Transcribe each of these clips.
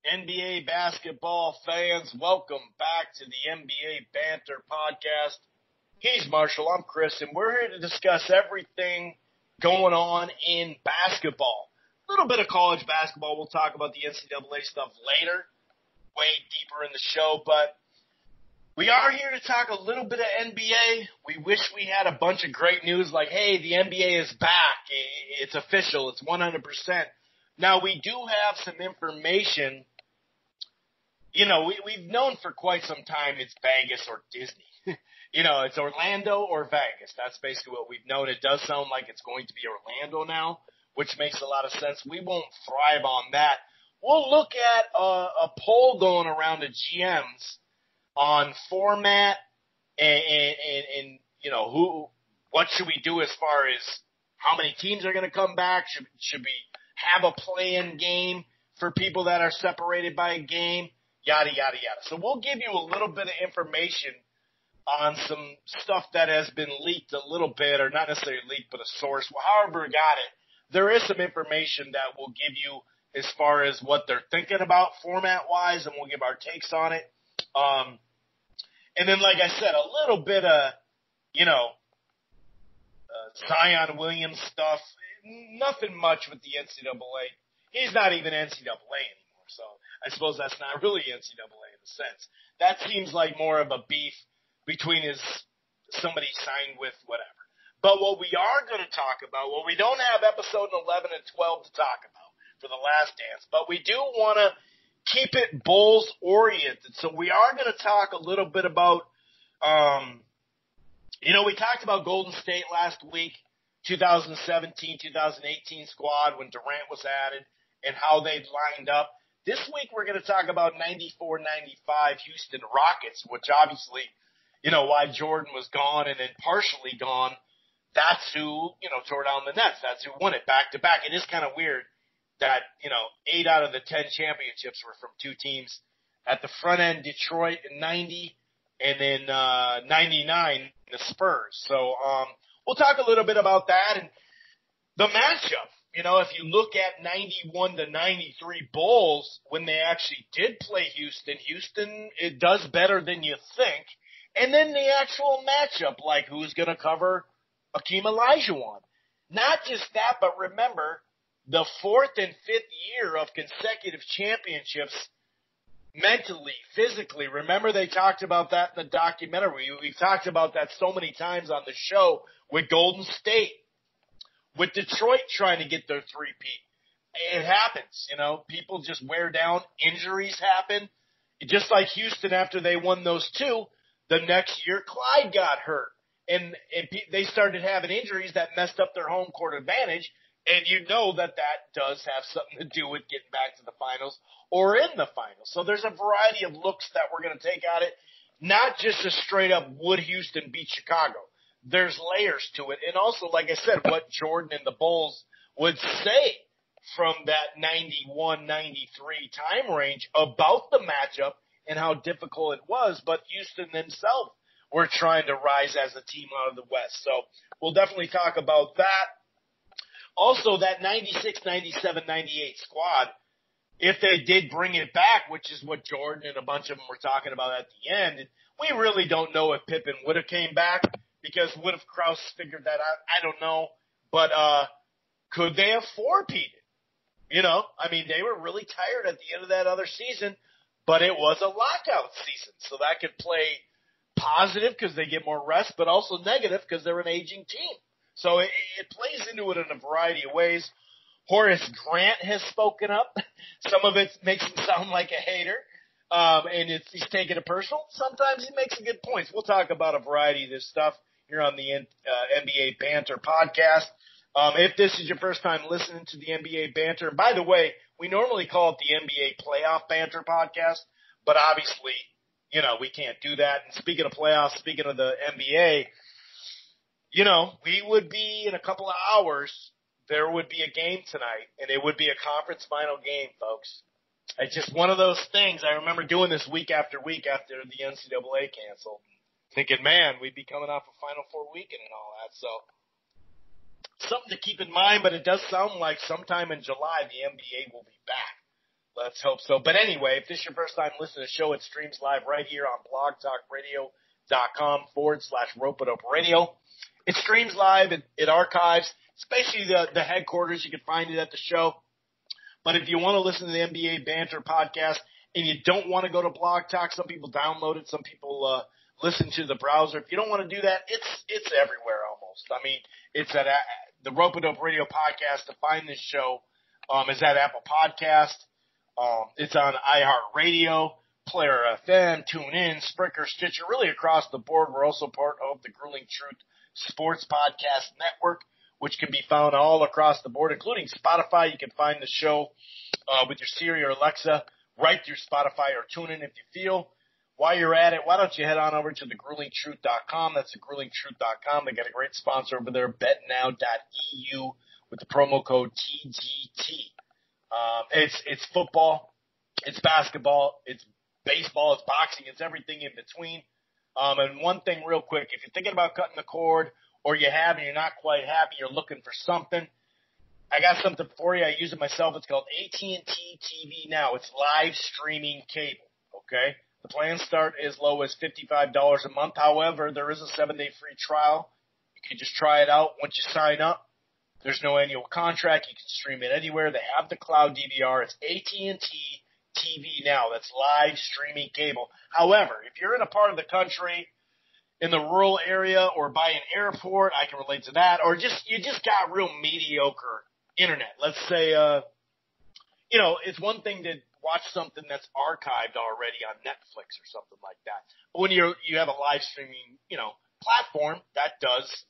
NBA basketball fans, welcome back to the NBA Banter podcast. He's Marshall, I'm Chris, and we're here to discuss everything going on in basketball. A little bit of college basketball. We'll talk about the NCAA stuff later, way deeper in the show, but we are here to talk a little bit of NBA. We wish we had a bunch of great news like, hey, the NBA is back. It's official. It's 100%. Now, we do have some information. You know, we've known for quite some time it's Vegas or Disney. It's Orlando or Vegas. That's basically what we've known. It does sound like it's going to be Orlando now, which makes a lot of sense. We won't thrive on that. We'll look at a poll going around the GMs on format and what should we do as far as how many teams are going to come back? Should we have a play-in game for people that are separated by a game? Yada, yada, yada. So we'll give you a little bit of information on some stuff that has been leaked a little bit, or not necessarily leaked, but a source. However we got it, there is some information that we'll give you as far as what they're thinking about format-wise, and we'll give our takes on it. And then, like I said, a little bit of, Zion Williamson stuff. Nothing much with the NCAA. He's not even NCAA anymore, so I suppose that's not really NCAA in a sense. That seems like more of a beef between somebody signed with whatever. But what we are going to talk about, we don't have episode 11 and 12 to talk about for The Last Dance, but we do want to keep it Bulls-oriented. So we are going to talk a little bit about, we talked about Golden State last week, 2017-2018 squad when Durant was added and how they lined up. This week we're going to talk about 94-95 Houston Rockets, which obviously, why Jordan was gone and then partially gone, that's who, tore down the Nets. That's who won it back-to-back. It is kind of weird that, 8 out of the 10 championships were from two teams. At the front end, Detroit in 90, and then 99, the Spurs. So we'll talk a little bit about that. And the matchup, if you look at 91-93 Bulls, when they actually did play Houston, it does better than you think. And then the actual matchup, like who's going to cover Akeem Olajuwon. Not just that, but remember, the fourth and fifth year of consecutive championships, mentally, physically. Remember they talked about that in the documentary. We've talked about that so many times on the show with Golden State, with Detroit trying to get their three-peat. It happens, People just wear down. Injuries happen. Just like Houston after they won those two, the next year Clyde got hurt. And they started having injuries that messed up their home court advantage. And that does have something to do with getting back to the finals or in the finals. So there's a variety of looks that we're going to take at it. Not just a straight up would Houston beat Chicago. There's layers to it. And also, like I said, what Jordan and the Bulls would say from that 91-93 time range about the matchup and how difficult it was. But Houston themselves were trying to rise as a team out of the West. So we'll definitely talk about that. Also, that 96, 97, 98 squad, if they did bring it back, which is what Jordan and a bunch of them were talking about at the end, we really don't know if Pippen would have came back, because would have Krause figured that out? I don't know. But could they have four-peated? They were really tired at the end of that other season, but it was a lockout season, so that could play positive because they get more rest, but also negative because they're an aging team. So it plays into it in a variety of ways. Horace Grant has spoken up. Some of it makes him sound like a hater, and he's taking it personal. Sometimes he makes some good points. We'll talk about a variety of this stuff here on the NBA Banter podcast. If this is your first time listening to the NBA Banter, and by the way, we normally call it the NBA Playoff Banter podcast, but obviously, we can't do that. And speaking of playoffs, speaking of the NBA, we would be in a couple of hours, there would be a game tonight, and it would be a conference final game, folks. It's just one of those things. I remember doing this week after the NCAA canceled, thinking, man, we'd be coming off a Final Four weekend and all that. So something to keep in mind, but it does sound like sometime in July the NBA will be back. Let's hope so. But anyway, if this is your first time listening to the show, it streams live right here on blogtalkradio.com/Rope-A-Dope Radio. It streams live. It archives. It's basically the headquarters. You can find it at the show. But if you want to listen to the NBA Banter podcast and you don't want to go to Blog Talk, some people download it, some people listen to the browser. If you don't want to do that, it's everywhere almost. I mean, it's at the Rope-A-Dope Radio podcast. To find this show is at Apple Podcast. It's on iHeartRadio, Player FM, TuneIn, Spreaker, Stitcher, really across the board. We're also part of the Grueling Truth Sports Podcast Network, which can be found all across the board, including Spotify. You can find the show with your Siri or Alexa right through Spotify or TuneIn if you feel. While you're at it, why don't you head on over to thegruelingtruth.com. That's thegruelingtruth.com. They got a great sponsor over there, betnow.eu, with the promo code TGT. It's football, it's basketball, it's baseball, it's boxing, it's everything in between. And one thing real quick, if you're thinking about cutting the cord or you have and you're not quite happy, you're looking for something, I got something for you. I use it myself. It's called AT&T TV Now. It's live streaming cable, okay? The plans start as low as $55 a month. However, there is a 7-day free trial. You can just try it out once you sign up. There's no annual contract. You can stream it anywhere. They have the cloud DVR. It's AT&T TV Now. That's live streaming cable. However, if you're in a part of the country, in the rural area or by an airport, I can relate to that. Or you just got real mediocre internet. Let's say, it's one thing to watch something that's archived already on Netflix or something like that. But when you have a live streaming, platform, that does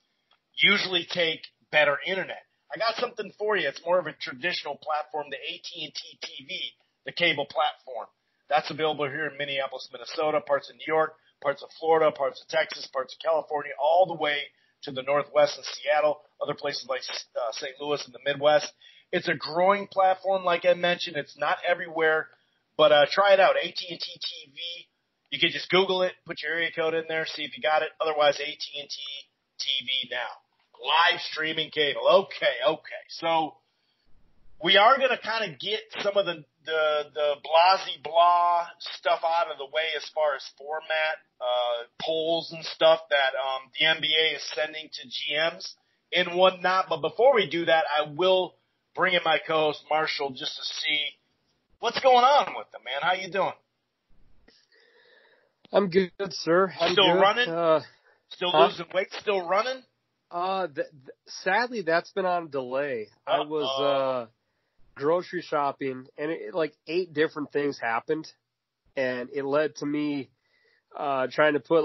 usually take better internet. I got something for you. It's more of a traditional platform, the AT&T TV, the cable platform. That's available here in Minneapolis, Minnesota, parts of New York, parts of Florida, parts of Texas, parts of California, all the way to the Northwest and Seattle, other places like St. Louis and the Midwest. It's a growing platform, like I mentioned. It's not everywhere, but try it out, AT&T TV. You can just Google it, put your area code in there, see if you got it. Otherwise, AT&T TV Now. Live streaming cable. Okay. So we are going to kind of get some of the blah stuff out of the way as far as format, polls and stuff that the NBA is sending to GMs and whatnot. But before we do that, I will bring in my co-host Marshall just to see what's going on with them, man. How you doing? I'm good, sir. Still running? Still losing weight? Still running? Sadly, that's been on delay. I was grocery shopping, and 8 different things happened, and it led to me trying to put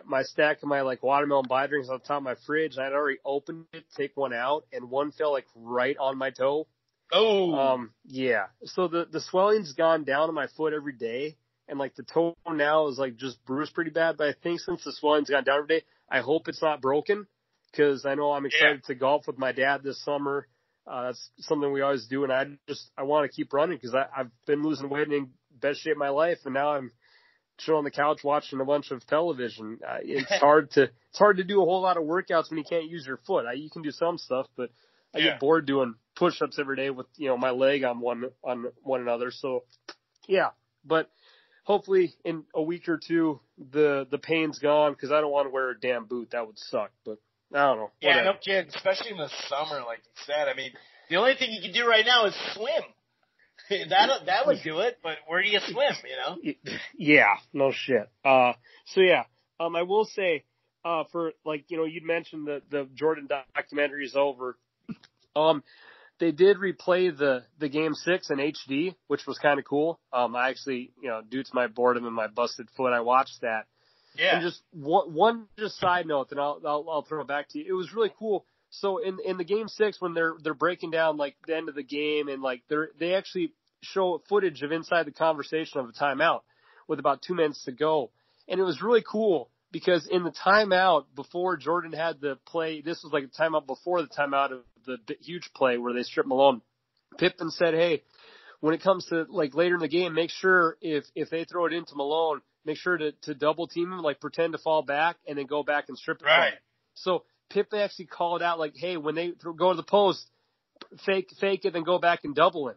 my stack of my watermelon buy drinks on top of my fridge. I had already opened it, take one out, and one fell right on my toe. Oh. Yeah. So the swelling's gone down on my foot every day, and the toe now is just bruised pretty bad. But I think since the swelling's gone down every day, I hope it's not broken. Because I know I'm excited to golf with my dad this summer. That's something we always do, and I want to keep running because I've been losing weight and in best shape of my life, and now I'm chilling on the couch watching a bunch of television. It's hard to do a whole lot of workouts when you can't use your foot. You can do some stuff, but I get bored doing push-ups every day with my leg on one another. So yeah, but hopefully in a week or two the pain's gone because I don't want to wear a damn boot. That would suck, but. I don't know. Yeah, no kidding. Especially in the summer, like you said. I mean, the only thing you can do right now is swim. That would do it. But where do you swim? Yeah, no shit. I will say, for you'd mentioned the Jordan documentary is over. They did replay the game 6 in HD, which was kind of cool. I actually, due to my boredom and my busted foot, I watched that. Yeah. And just one side note, and I'll throw it back to you. It was really cool. So in the game 6, when they're breaking down the end of the game, and they actually show footage of inside the conversation of a timeout with about 2 minutes to go, and it was really cool because in the timeout before Jordan had the play, this was a timeout before the timeout of the huge play where they stripped Malone. Pippen said, "Hey, when it comes to later in the game, make sure if they throw it into Malone." Make sure to double team him, pretend to fall back, and then go back and strip it. Right. So Pippen actually called out hey, when they go to the post, fake it, then go back and double him.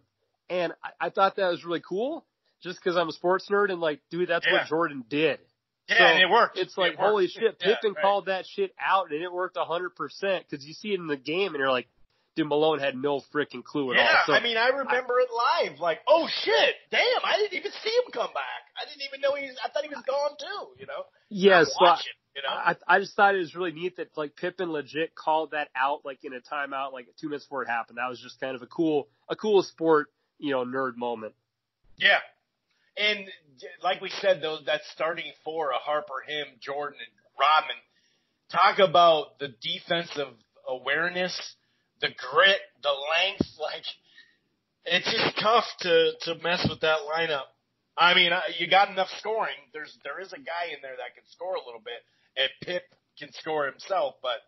And I thought that was really cool just because I'm a sports nerd and like, dude, that's what Jordan did. Yeah, so and it worked. It's like, holy shit, Pippen called that shit out and it worked 100% because you see it in the game and you're like, dude, Malone had no freaking clue at all. So, I mean, I remember it live. Like, oh shit, damn, I didn't even see him come back. I didn't even know I thought he was gone too, you know? Yeah, so you know? I just thought it was really neat that like Pippen legit called that out like in a timeout, like 2 minutes before it happened. That was just kind of a cool sport, nerd moment. Yeah. And like we said, though, that starting four of Harper, him, Jordan, and Rodman, talk about the defensive awareness, the grit, the length. Like, it's just tough to mess with that lineup. I mean, you got enough scoring. There is a guy in there that can score a little bit, and Pip can score himself. But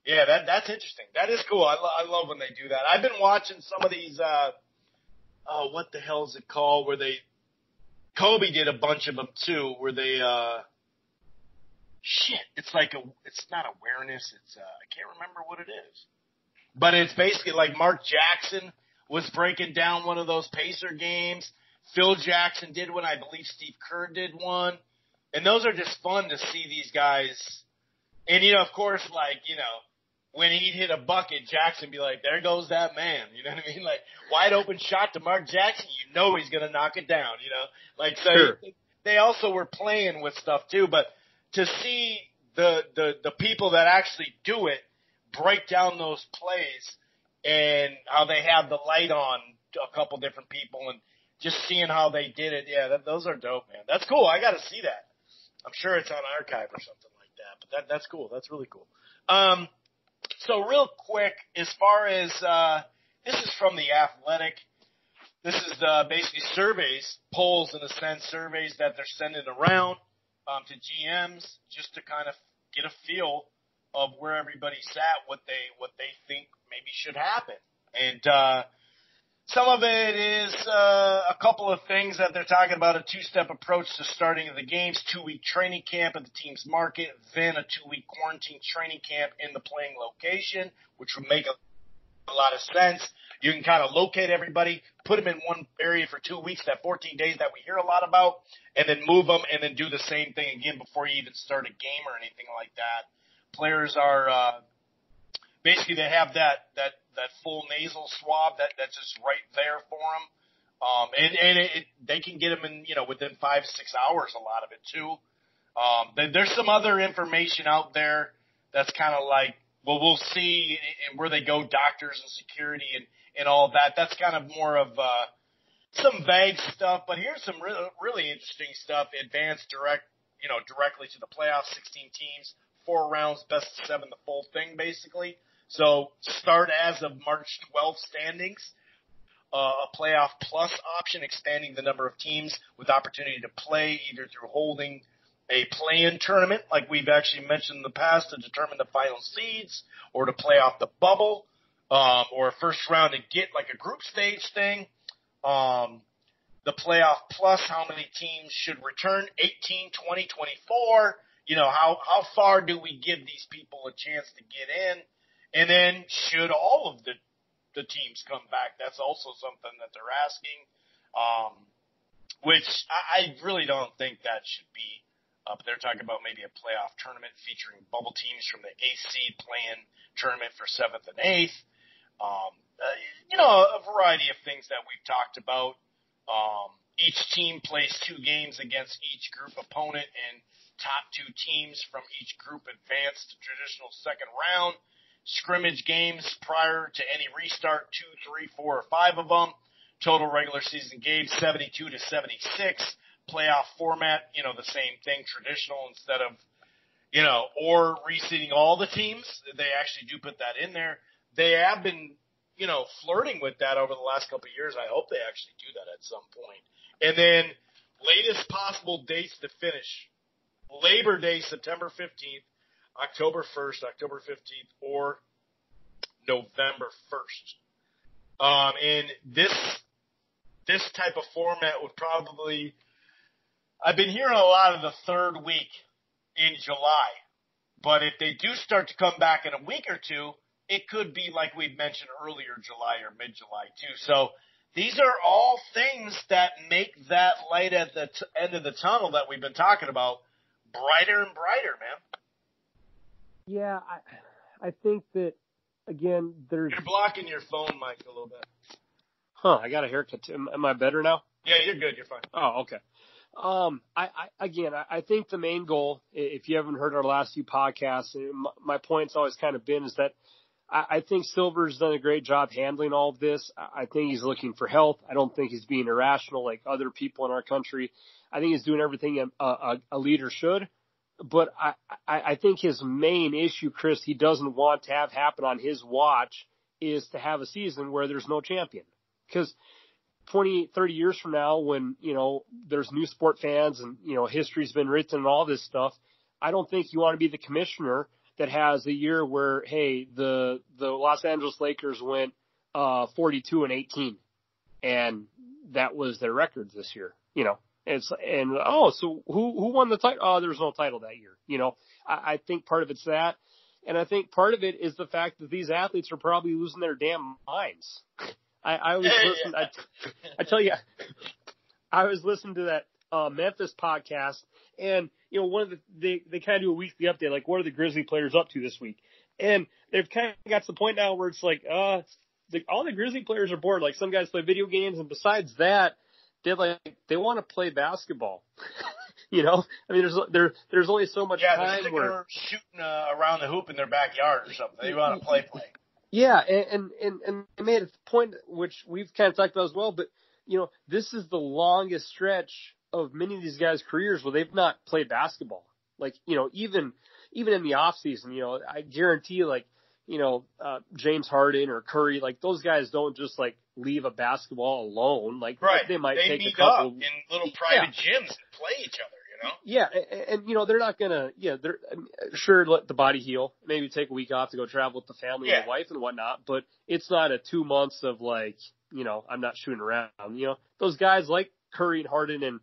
yeah, that's interesting. That is cool. I love when they do that. I've been watching some of these. What the hell is it called? Where Kobe did a bunch of them too. Where they it's not awareness. It's I can't remember what it is. But it's basically like Mark Jackson was breaking down one of those Pacer games. Phil Jackson did one. I believe Steve Kerr did one. And those are just fun to see these guys. And, of course, when he'd hit a bucket, Jackson be like, there goes that man. You know what I mean? Like, wide open shot to Mark Jackson, he's going to knock it down, Like, so sure. They also were playing with stuff, too. But to see the people that actually do it break down those plays and how they have the light on a couple different people and just seeing how they did it, those are dope, man. That's cool. I got to see that. I'm sure it's on archive or something like that. But that's cool. That's really cool. So real quick, as far as this is from The Athletic. This is basically surveys, polls in a sense, surveys that they're sending around to GMs just to kind of get a feel of where everybody's at, what they think maybe should happen. And some of it is a couple of things that they're talking about, a two-step approach to starting of the games, 2-week training camp at the team's market, then a 2-week quarantine training camp in the playing location, which would make a lot of sense. You can kind of locate everybody, put them in one area for 2 weeks, that 14 days that we hear a lot about, and then move them and then do the same thing again before you even start a game or anything like that. Players are basically they have that full nasal swab that's just right there for them, and they can get them in within 5 to 6 hours. A lot of it too. There's some other information out there that's kind of like, well, we'll see and where they go, doctors and security and all that. That's kind of more of some vague stuff. But here's some really interesting stuff. Advanced directly to the playoffs, 16 teams. 4 rounds, best of 7, the full thing, basically. So start as of March 12th standings, a playoff plus option, expanding the number of teams with opportunity to play either through holding a play-in tournament, like we've actually mentioned in the past, to determine the final seeds, or to play off the bubble, or a first round to get like a group stage thing. The playoff plus, how many teams should return, 18, 20, 24. How far do we give these people a chance to get in? And then should all of the teams come back? That's also something that they're asking, which I really don't think that should be. But they're talking about maybe a playoff tournament featuring bubble teams from the 8th seed playing tournament for 7th and 8th. A variety of things that we've talked about. Each team plays 2 games against each group opponent, and top 2 teams from each group advance to traditional second round. Scrimmage games prior to any restart, 2, 3, 4, or 5 of them. Total regular season games, 72 to 76. Playoff format, the same thing, traditional instead of, or reseeding all the teams. They actually do put that in there. They have been, flirting with that over the last couple of years. I hope they actually do that at some point. And then latest possible dates to finish. Labor Day, September 15th, October 1st, October 15th, or November 1st. And this type of format would probably, I've been hearing a lot of the third week in July. But if they do start to come back in a week or two, it could be like we mentioned earlier, July or mid-July too. So these are all things that make that light at the end of the tunnel that we've been talking about brighter and brighter, man. Yeah, I think that, again, there's... You're blocking your phone mic a little bit. Huh, I got a haircut too. Am I better now? Yeah, you're good. You're fine. Oh, okay. I think the main goal, if you haven't heard our last few podcasts, my point's always kind of been is that I think Silver's done a great job handling all of this. I think he's looking for health. I don't think he's being irrational like other people in our country. I think he's doing everything a leader should. But I think his main issue, Chris, he doesn't want to have happen on his watch is to have a season where there's no champion. Because 20, 30 years from now when, there's new sport fans and, history's been written and all this stuff, I don't think you want to be the commissioner that has a year where, hey, the Los Angeles Lakers went 42-18 and that was their record this year, so who won the title? Oh, there was no title that year. I think part of it's that. And I think part of it is the fact that these athletes are probably losing their damn minds. I was listening. I tell you, I was listening to that Memphis podcast, and one of they kind of do a weekly update, like what are the Grizzly players up to this week? And they've kind of got to the point now where it's like, all the Grizzly players are bored. Like some guys play video games, and besides that, they want to play basketball. I mean, there's only so much time where shooting around the hoop in their backyard or something. They want to play. Yeah, and they made a point which we've kind of talked about as well. But this is the longest stretch of many of these guys' careers where they've not played basketball. Like even in the off season, I guarantee James Harden or Curry, like those guys don't just like leave a basketball alone. Like they might take meet a couple up in little private gyms and play each other. Yeah, and they're not gonna. Yeah, they're sure let the body heal. Maybe take a week off to go travel with the family and the wife and whatnot. But it's not a 2 months of like I'm not shooting around. Those guys like Curry and Harden and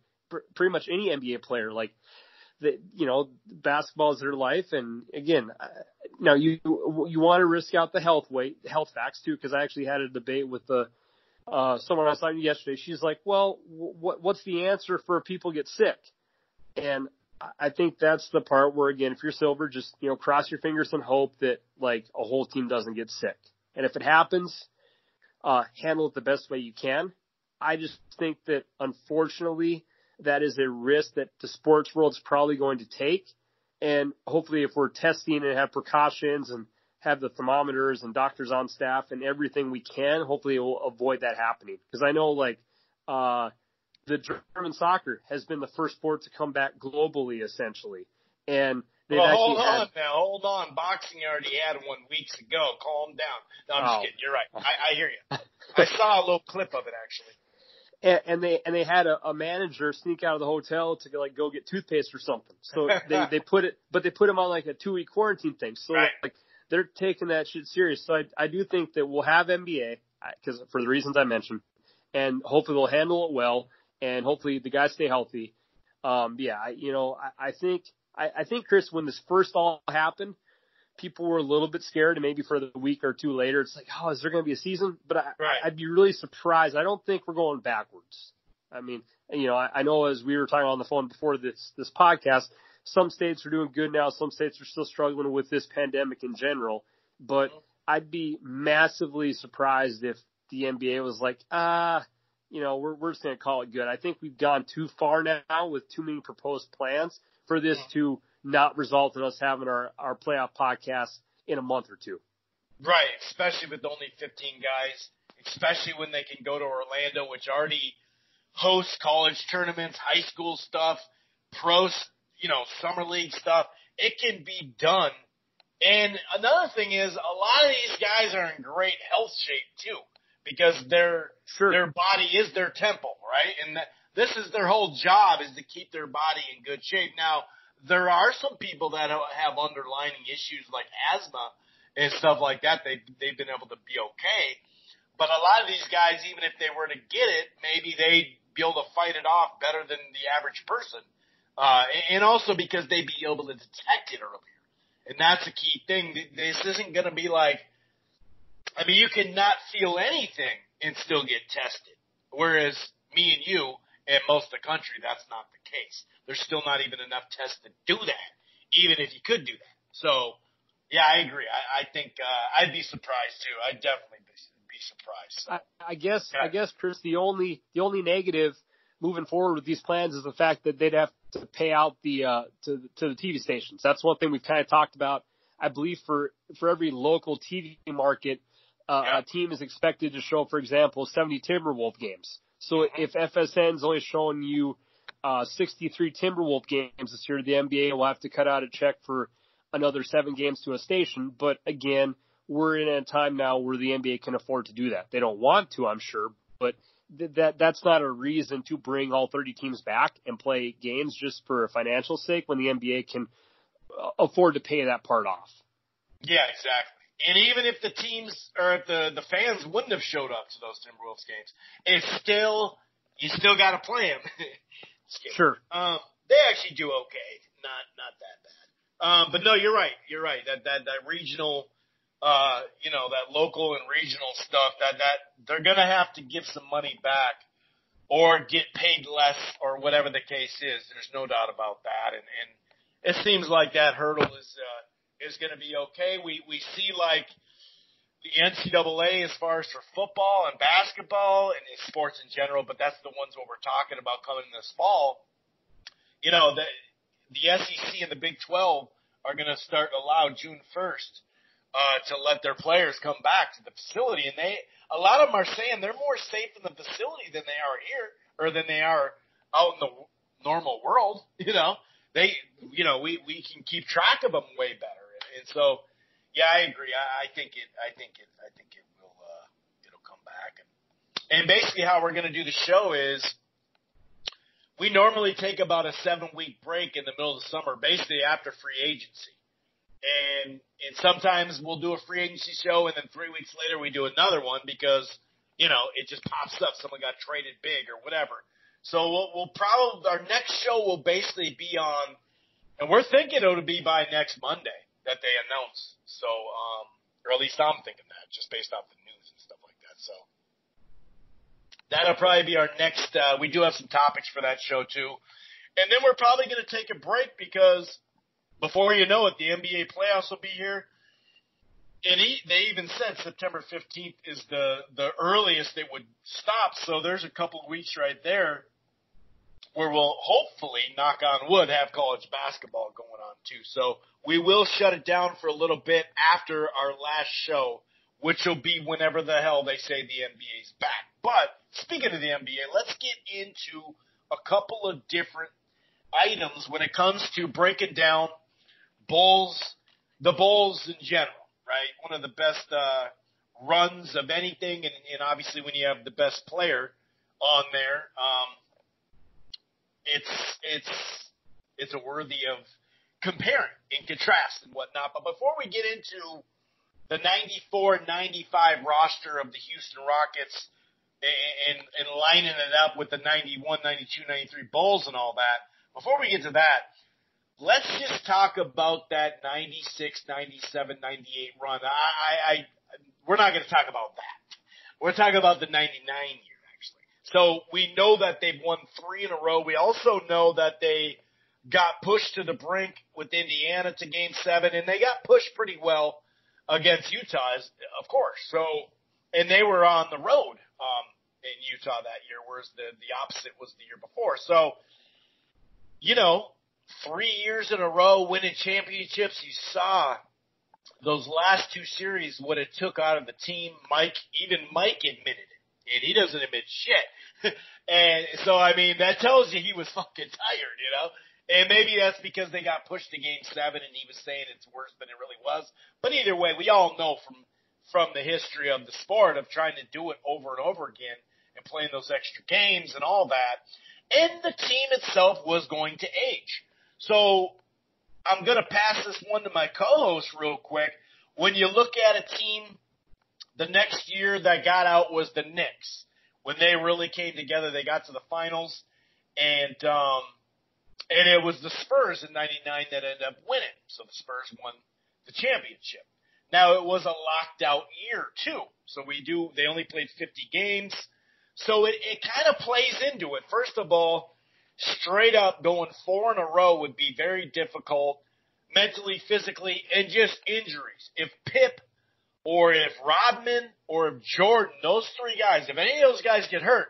pretty much any NBA player, like basketball is their life. And again, now you want to risk out the health facts too, because I actually had a debate with someone I was talking to yesterday. She's like, well, what's the answer for if people get sick? And I think that's the part where, again, if you're Silver, just, cross your fingers and hope that, like, a whole team doesn't get sick. And if it happens, handle it the best way you can. I just think that, unfortunately, that is a risk that the sports world is probably going to take. And hopefully if we're testing and have precautions and have the thermometers and doctors on staff and everything we can, hopefully we'll avoid that happening. Because I know, like, the German soccer has been the first sport to come back globally, essentially. And they've hold on. Boxing already had one weeks ago. Calm down. No, I'm just kidding. You're right. I hear you. I saw a little clip of it, actually. And they had a manager sneak out of the hotel to like go get toothpaste or something. So they put him on like a 2-week quarantine thing. So like they're taking that shit serious. So I do think that we'll have NBA because for the reasons I mentioned, and hopefully they'll handle it well. And hopefully the guys stay healthy. I think, Chris, when this first all happened, people were a little bit scared, and maybe for the week or two later, it's like, oh, is there going to be a season? But I'd be really surprised. I don't think we're going backwards. I mean, I know as we were talking on the phone before this podcast, some states are doing good now. Some states are still struggling with this pandemic in general. But I'd be massively surprised if the NBA was like, we're just going to call it good. I think we've gone too far now with too many proposed plans for this to not result in us having our playoff podcast in a month or two. Right, especially with only 15 guys, especially when they can go to Orlando, which already hosts college tournaments, high school stuff, summer league stuff. It can be done. And another thing is a lot of these guys are in great health shape too. Because their body is their temple, right? And this is their whole job is to keep their body in good shape. Now, there are some people that have underlying issues like asthma and stuff like that. They've been able to be okay. But a lot of these guys, even if they were to get it, maybe they'd be able to fight it off better than the average person. And also because they'd be able to detect it earlier. And that's a key thing. This isn't going to be like, I mean, you can not feel anything and still get tested. Whereas me and you and most of the country, that's not the case. There's still not even enough tests to do that, even if you could do that. So, yeah, I agree. I think I'd be surprised too. I'd definitely be surprised. So. I guess, Chris, the only negative moving forward with these plans is the fact that they'd have to pay out the to the TV stations. That's one thing we've kind of talked about. I believe for every local TV market, a team is expected to show, for example, 70 Timberwolf games. So if FSN's only showing you 63 Timberwolf games this year, the NBA will have to cut out a check for another 7 games to a station. But again, we're in a time now where the NBA can afford to do that. They don't want to, I'm sure, but that's not a reason to bring all 30 teams back and play games just for financial sake when the NBA can afford to pay that part off. Yeah, exactly. And even if the teams or if the fans wouldn't have showed up to those Timberwolves games, you still got to play them. Sure. They actually do okay, not that bad. But no, you're right. You're right. That regional, that local and regional stuff, that they're gonna have to give some money back or get paid less or whatever the case is. There's no doubt about that. And it seems like that hurdle is going to be okay. We see like the NCAA as far as for football and basketball and sports in general, but that's the ones what we're talking about coming this fall. The SEC and the Big 12 are going to start allow June 1st to let their players come back to the facility, and a lot of them are saying they're more safe in the facility than they are here or than they are out in the normal world. We can keep track of them way better. And so, yeah, I agree. I think it will, it'll come back. And basically how we're going to do the show is we normally take about a 7-week break in the middle of the summer, basically after free agency. And sometimes we'll do a free agency show and then 3 weeks later we do another one because, it just pops up. Someone got traded big or whatever. So we'll probably, our next show will basically be on, and we're thinking it'll be by next Monday that they announce. So, or at least I'm thinking that, just based off the news and stuff like that. So that'll probably be our next, we do have some topics for that show too. And then we're probably going to take a break because before you know it, the NBA playoffs will be here. And they even said September 15th is the earliest it would stop. So there's a couple of weeks right there where we'll hopefully, knock on wood, have college basketball going on too. So we will shut it down for a little bit after our last show, which will be whenever the hell they say the NBA's back. But speaking of the NBA, let's get into a couple of different items when it comes to breaking down the Bulls in general, right? One of the best runs of anything, and obviously when you have the best player on there, it's a worthy of comparing and contrast and whatnot. But before we get into the 94-95 roster of the Houston Rockets and lining it up with the 91, 92, 93 Bulls and all that, before we get to that, let's just talk about that 96, 97, 98 run. We're not going to talk about that. We're talking about the 99 year. So we know that they've won 3 in a row. We also know that they got pushed to the brink with Indiana to Game 7, and they got pushed pretty well against Utah, of course. So, and they were on the road in Utah that year, whereas the opposite was the year before. So, 3 years in a row winning championships. You saw those last 2 series, what it took out of the team. Even Mike admitted it. And he doesn't admit shit. And so, that tells you he was fucking tired, And maybe that's because they got pushed to Game 7 and he was saying it's worse than it really was. But either way, we all know from the history of the sport of trying to do it over and over again and playing those extra games and all that. And the team itself was going to age. So I'm going to pass this one to my co-host real quick. When you look at a team, the next year that got out was the Knicks. When they really came together, they got to the finals, and it was the Spurs in '99 that ended up winning. So the Spurs won the championship. Now it was a locked out year too. So they only played 50 games. So it kind of plays into it. First of all, straight up going 4 in a row would be very difficult mentally, physically, and just injuries. If Pip or if Rodman or if Jordan, those three guys, if any of those guys get hurt,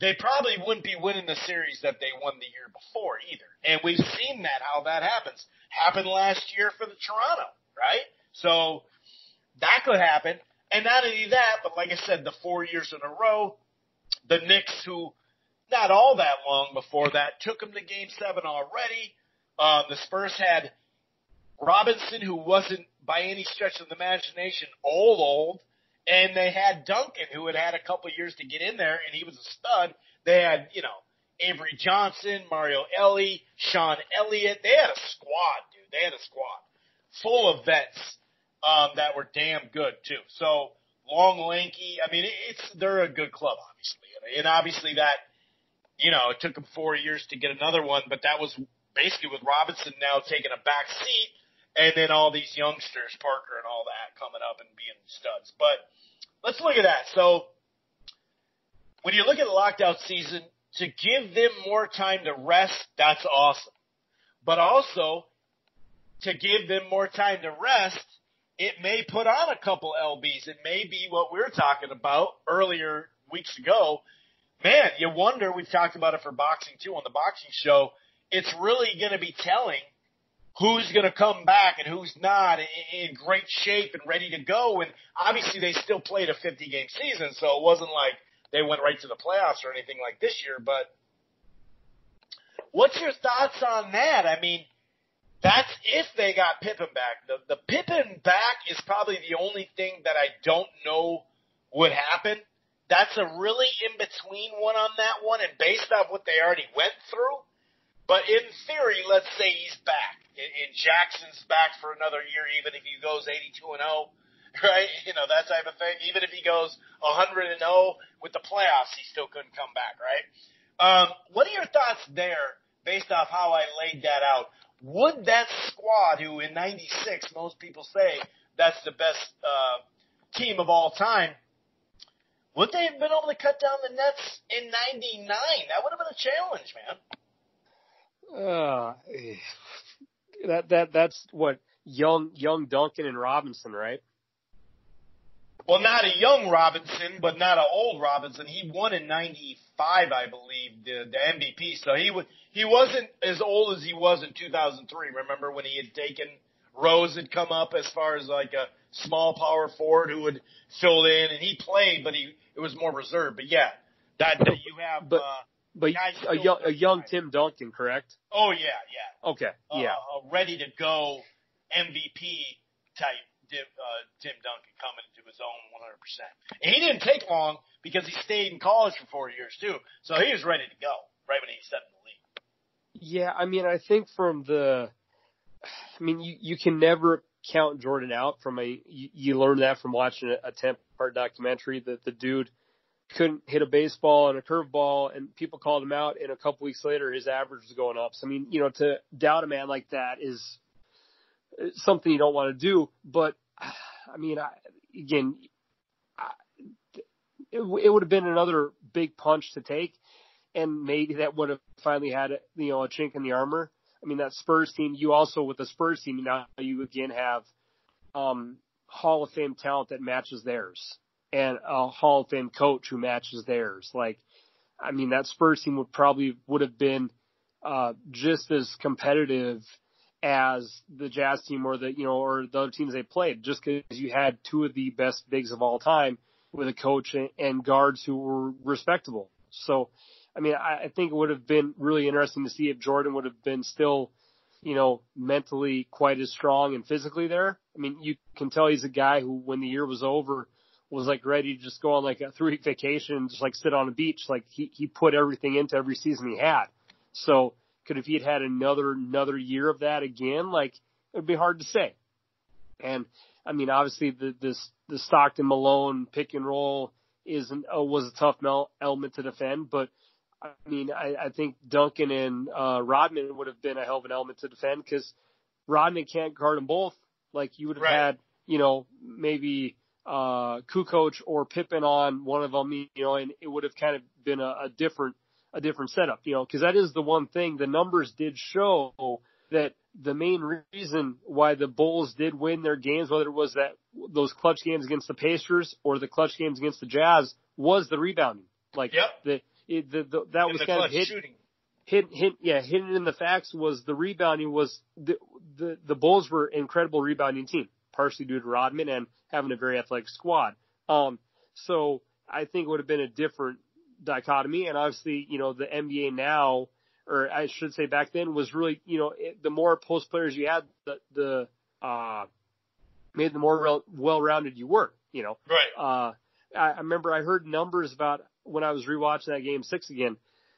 they probably wouldn't be winning the series that they won the year before either. And we've seen that, how that happens. Happened last year for the Toronto, right? So that could happen. And not only that, but like I said, the 4 years in a row, the Knicks, who not all that long before that, took them to Game 7 already. The Spurs had Robinson, who wasn't by any stretch of the imagination old, and they had Duncan, who had a couple of years to get in there, and he was a stud. They had, Avery Johnson, Mario Elie, Sean Elliott. They had a squad, dude. They had a squad full of vets that were damn good, too. So, long, lanky. I mean, they're a good club, obviously. And obviously that, it took them 4 years to get another one, but that was basically with Robinson now taking a back seat, and then all these youngsters, Parker and all that, coming up and being studs. But let's look at that. So when you look at the lockout season, to give them more time to rest, that's awesome. But also, to give them more time to rest, it may put on a couple LBs. It may be what we were talking about earlier weeks ago. Man, you wonder, we've talked about it for boxing too on the boxing show, it's really going to be telling who's going to come back and who's not in great shape and ready to go. And obviously they still played a 50-game season, so it wasn't like they went right to the playoffs or anything like this year. But what's your thoughts on that? I mean, that's if they got Pippen back. The Pippen back is probably the only thing that I don't know would happen. That's a really in-between one on that one, and based off what they already went through. But in theory, let's say he's back, and Jackson's back for another year, even if he goes 82-0, right? That type of thing. Even if he goes 100-0 with the playoffs, he still couldn't come back, right? What are your thoughts there, based off how I laid that out? Would that squad, who in 96, most people say that's the best team of all time, would they have been able to cut down the Nets in 99? That would have been a challenge, man. That's what, young Duncan and Robinson, right? Well, not a young Robinson, but not an old Robinson. He won in 95, I believe, the MVP. So he wasn't as old as he was in 2003. Remember when he had taken Rose had come up as far as like a small power forward who would fill in, and he played, but it was more reserved. But yeah, that you have. But a young Tim Duncan, correct? Oh yeah. Okay, yeah. A ready to go MVP type Tim Duncan coming into his own 100%. And he didn't take long because he stayed in college for 4 years too, so he was ready to go right when he stepped in the league. Yeah, I mean, I think you can never count Jordan out from you learn that from watching a 10-part documentary that the dude couldn't hit a baseball and a curveball, and people called him out, and a couple weeks later his average was going up. So, I mean, to doubt a man like that is something you don't want to do. But, I mean, it would have been another big punch to take, and maybe that would have finally had a chink in the armor. I mean, that Spurs team, you also, with the Spurs team, now you again have Hall of Fame talent that matches theirs, and a Hall of Fame coach who matches theirs. Like, I mean, that Spurs team would have been just as competitive as the Jazz team or the other teams they played, just because you had two of the best bigs of all time with a coach and guards who were respectable. So, I mean, I think it would have been really interesting to see if Jordan would have been still, mentally quite as strong and physically there. I mean, you can tell he's a guy who, when the year was over, was like ready to just go on like a 3-week vacation and just like sit on a beach. Like he put everything into every season he had. So if he had another year of that again, like it would be hard to say. And I mean, obviously the Stockton Malone pick and roll was a tough element to defend, but I mean, I think Duncan and Rodman would have been a hell of an element to defend, because Rodman can't guard them both. Like you would have had, maybe Kukoc or Pippen on one of them, and it would have kind of been a different setup, because that is the one thing. The numbers did show that the main reason why the Bulls did win their games, whether it was those clutch games against the Pacers or the clutch games against the Jazz, was the rebounding. Like that was kind of hidden in the facts was the rebounding was the Bulls were an incredible rebounding team, partially due to Rodman and having a very athletic squad. So I think it would have been a different dichotomy. And obviously, the NBA now, or I should say back then, was really, the more post players you had, the made the more well-rounded you were, Right. I remember I heard numbers about when I was rewatching that Game 6 again,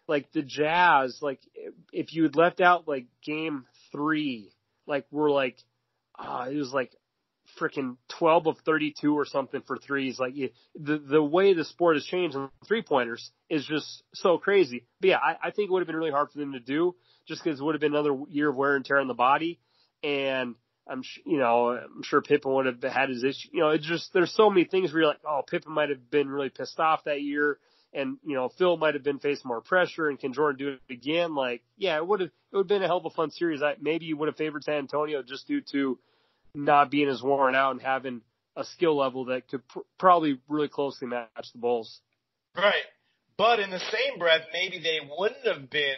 like the Jazz, like if you had left out like Game 3, like we're like, it was like freaking 12 of 32 or something for threes. Like the way the sport has changed in 3-pointers is just so crazy. But yeah, I think it would have been really hard for them to do just because it would have been another year of wear and tear on the body. And I'm sure Pippen would have had his issue. It's just, there's so many things where you're like, oh, Pippen might have been really pissed off that year. And, Phil might have been facing more pressure, and can Jordan do it again? Like, yeah, it would have been a hell of a fun series. Maybe you would have favored San Antonio just due to not being as worn out and having a skill level that could probably really closely match the Bulls. Right. But in the same breath, maybe they wouldn't have been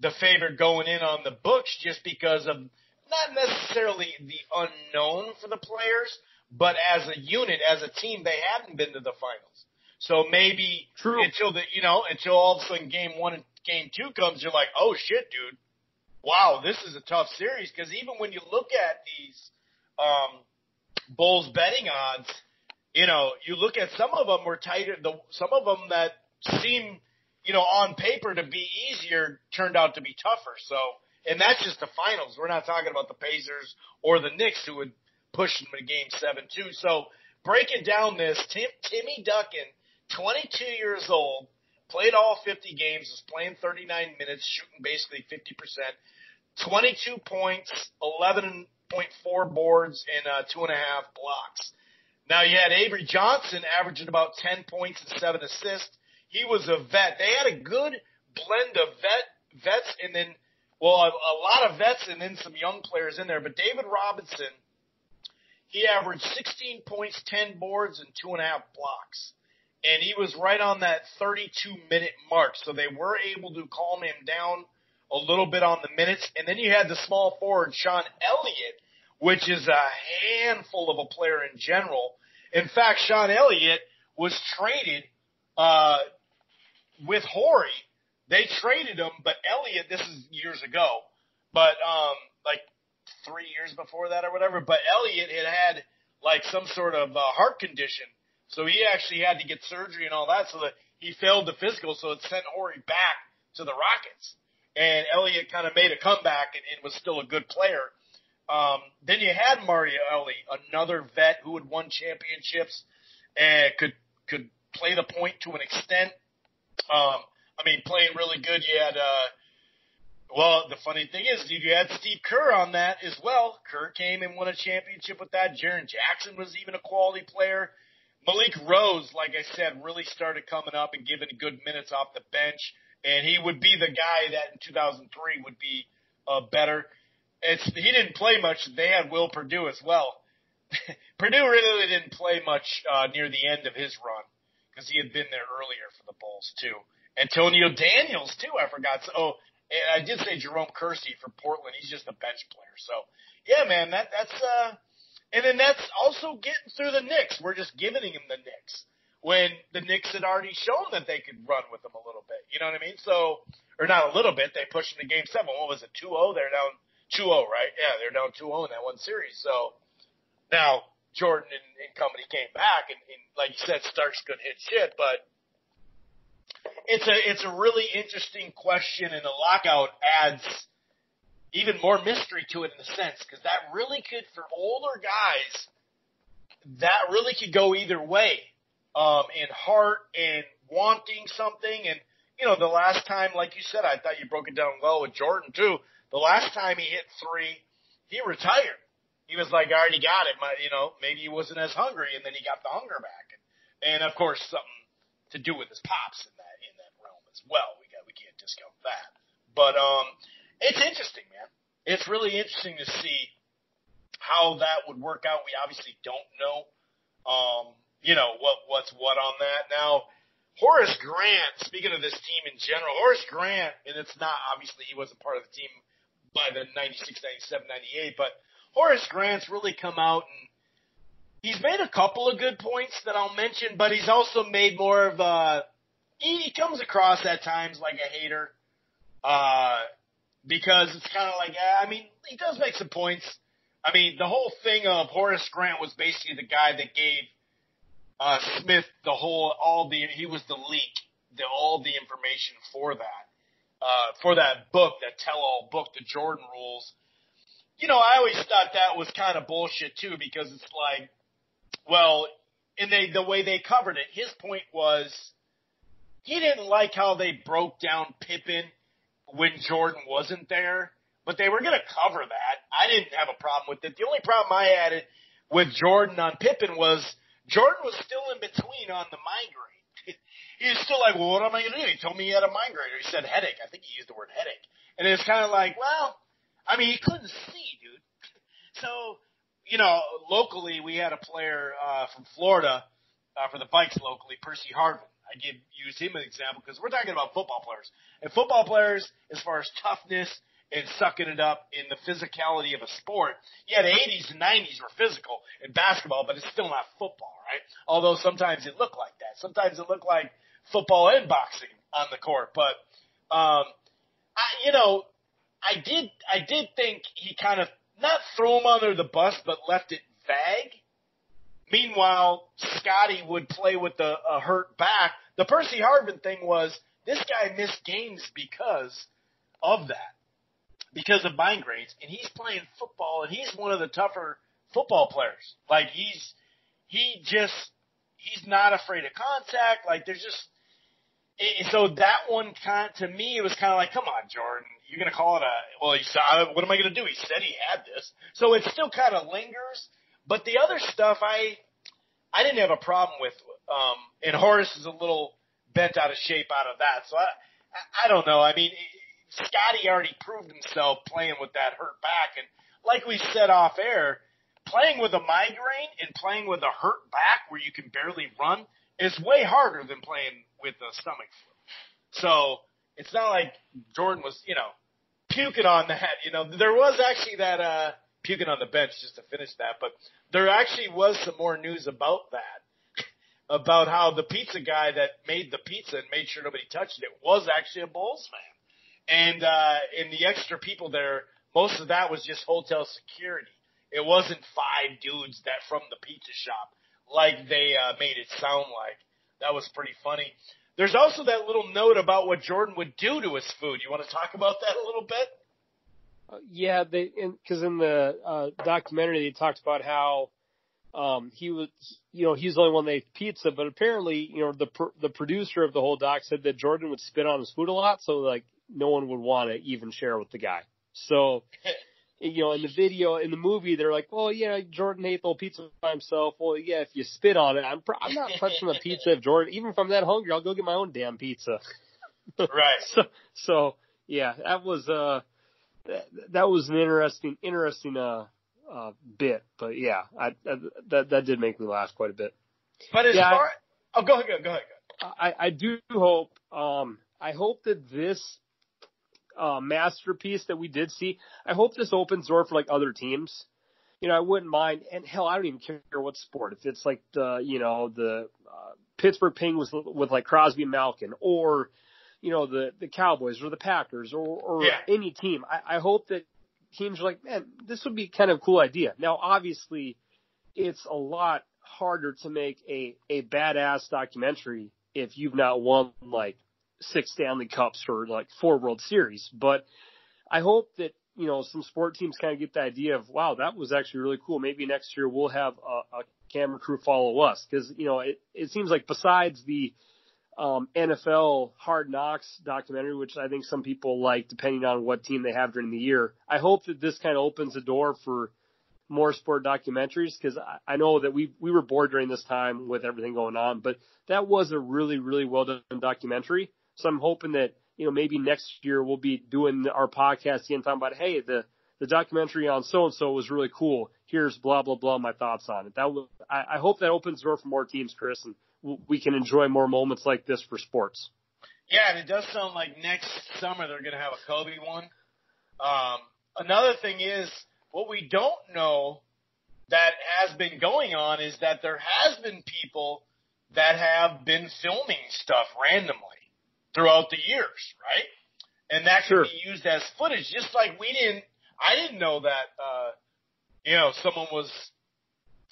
the favorite going in on the books just because of not necessarily the unknown for the players, but as a unit, as a team, they hadn't been to the finals. So maybe until all of a sudden Game 1 and Game 2 comes, you're like, oh shit, dude, wow, this is a tough series. Because even when you look at these Bulls betting odds, you look at some of them were tighter. Some of them that seem, on paper to be easier turned out to be tougher. So, and that's just the finals. We're not talking about the Pacers or the Knicks who would push them to Game 7 too. So breaking down this, Timmy Duncan, 22 years old, played all 50 games, was playing 39 minutes, shooting basically 50%, 22 points, 11.4 boards, and 2.5 blocks. Now you had Avery Johnson averaging about 10 points and 7 assists. He was a vet. They had a good blend of vets and then, a lot of vets and then some young players in there. But David Robinson, he averaged 16 points, 10 boards, and 2.5 blocks. And he was right on that 32-minute mark. So they were able to calm him down a little bit on the minutes. And then you had the small forward, Sean Elliott, which is a handful of a player in general. In fact, Sean Elliott was traded with Horry. They traded him, but Elliott, this is years ago, but like 3 years before that or whatever, but Elliott had like some sort of heart condition. So he actually had to get surgery and all that, so that he failed the physical, so it sent Horry back to the Rockets. And Elliott kind of made a comeback and was still a good player. Then you had Mario Elie, another vet who had won championships and could play the point to an extent. Playing really good. You had, the funny thing is, you had Steve Kerr on that as well. Kerr came and won a championship with that. Jaren Jackson was even a quality player. Malik Rose, like I said, really started coming up and giving good minutes off the bench. And he would be the guy that in 2003 would be better. He didn't play much. They had Will Perdue as well. Perdue really didn't play much near the end of his run because he had been there earlier for the Bulls too. Antonio Daniels too, I forgot. And I did say Jerome Kersey for Portland. He's just a bench player. So yeah, man, that's and then that's also getting through the Knicks. We're just giving him the Knicks when the Knicks had already shown that they could run with them a little bit. You know what I mean? So, or not a little bit. They pushed them to Game 7. What was it? 2-0. They're down 2-0, right? Yeah, they're down 2-0 in that one series. So now Jordan and company came back, and like you said, Starks couldn't hit shit, but it's a really interesting question, and the lockout adds even more mystery to it in a sense, because that really could, for older guys, that really could go either way, in heart and wanting something. And, the last time, like you said, I thought you broke it down well with Jordan too. The last time he hit 3, he retired. he was like, I already got it. Maybe he wasn't as hungry, and then he got the hunger back. And of course, something to do with his pops in that realm as well. We can't discount that. But it's interesting, man. It's really interesting to see how that would work out. We obviously don't know, what's what on that. Now, Horace Grant, speaking of this team in general, Horace Grant, and it's not, obviously he wasn't part of the team by the 96, 97, 98, but Horace Grant's really come out and he's made a couple of good points that I'll mention, but he's also made more of he comes across at times like a hater, because it's kind of like, he does make some points. I mean, the whole thing of Horace Grant was basically the guy that gave Smith he was the leak, all the information for that book, that tell-all book, the Jordan Rules. I always thought that was kind of bullshit too, because it's like, well, the way they covered it, his point was he didn't like how they broke down Pippen when Jordan wasn't there, but they were going to cover that. I didn't have a problem with it. The only problem I had with Jordan on Pippen was Jordan was still in between on the migraine. He was still like, well, what am I going to do? He told me he had a migraine, or he said headache. I think he used the word headache. And it's kind of like, well, he couldn't see, dude. So, locally we had a player from Florida for the Vikes locally, Percy Harvin. I use him as an example because we're talking about football players. And football players, as far as toughness and sucking it up in the physicality of a sport, yeah, the 80s and 90s were physical in basketball, but it's still not football, right? Although sometimes it looked like that. Sometimes it looked like football and boxing on the court. But, I did think he kind of not threw him under the bus, but left it vague. Meanwhile, Scotty would play with a hurt back. The Percy Harvin thing was this guy missed games because of that, because of migraines, and he's playing football, and he's one of the tougher football players. Like he's not afraid of contact. Like there's just so that one to me it was kind of like, come on, Jordan. You're going to call it what am I going to do? He said he had this. So it still kind of lingers. But the other stuff I didn't have a problem with. And Horace is a little bent out of shape out of that. So I don't know. I mean, Scotty already proved himself playing with that hurt back. And like we said off air, playing with a migraine and playing with a hurt back where you can barely run is way harder than playing with a stomach flu. So it's not like Jordan was, puking on that. There was actually that puking on the bench just to finish that, but there actually was some more news about that, about how the pizza guy that made the pizza and made sure nobody touched it was actually a Bulls fan. And the extra people there, most of that was just hotel security. It wasn't 5 dudes that from the pizza shop like they made it sound like. That was pretty funny. There's also that little note about what Jordan would do to his food. You want to talk about that a little bit? Yeah, because in the documentary they talked about how he was, he's the only one that ate pizza, but apparently, the producer of the whole doc said that Jordan would spit on his food a lot, so like no one would want to even share with the guy. So, in the movie, they're like, well, yeah, Jordan ate the whole pizza by himself. Well, yeah, if you spit on it, I'm not touching the pizza if Jordan, even if I'm that hungry, I'll go get my own damn pizza. Right. So yeah, that was an interesting bit, but yeah, that did make me laugh quite a bit. But go ahead. I do hope, I hope that this masterpiece that we did see, I hope this opens door for like other teams. I wouldn't mind, and hell, I don't even care what sport. If it's like the Pittsburgh Penguins with like Crosby and Malkin, or the Cowboys or the Packers or any team. I hope that teams are like, man, this would be kind of a cool idea. Now, obviously, it's a lot harder to make a badass documentary if you've not won like 6 Stanley Cups or like 4 World Series. But I hope that, some sport teams kind of get the idea of, wow, that was actually really cool. Maybe next year we'll have a camera crew follow us. Because, it seems like besides the NFL Hard Knocks documentary, which I think some people like depending on what team they have during the year, I hope that this kind of opens the door for more sport documentaries, because I know that we were bored during this time with everything going on, but that was a really, really well done documentary. So I'm hoping that, maybe next year we'll be doing our podcast again, talking about, hey, the documentary on so-and-so was really cool. Here's blah, blah, blah, my thoughts on it. I hope that opens the door for more teams, Chris, and we can enjoy more moments like this for sports. Yeah, and it does sound like next summer they're going to have a Kobe one. Another thing is, what we don't know that has been going on is that there has been people that have been filming stuff randomly throughout the years, right? And that can be used as footage, just like I didn't know that, someone was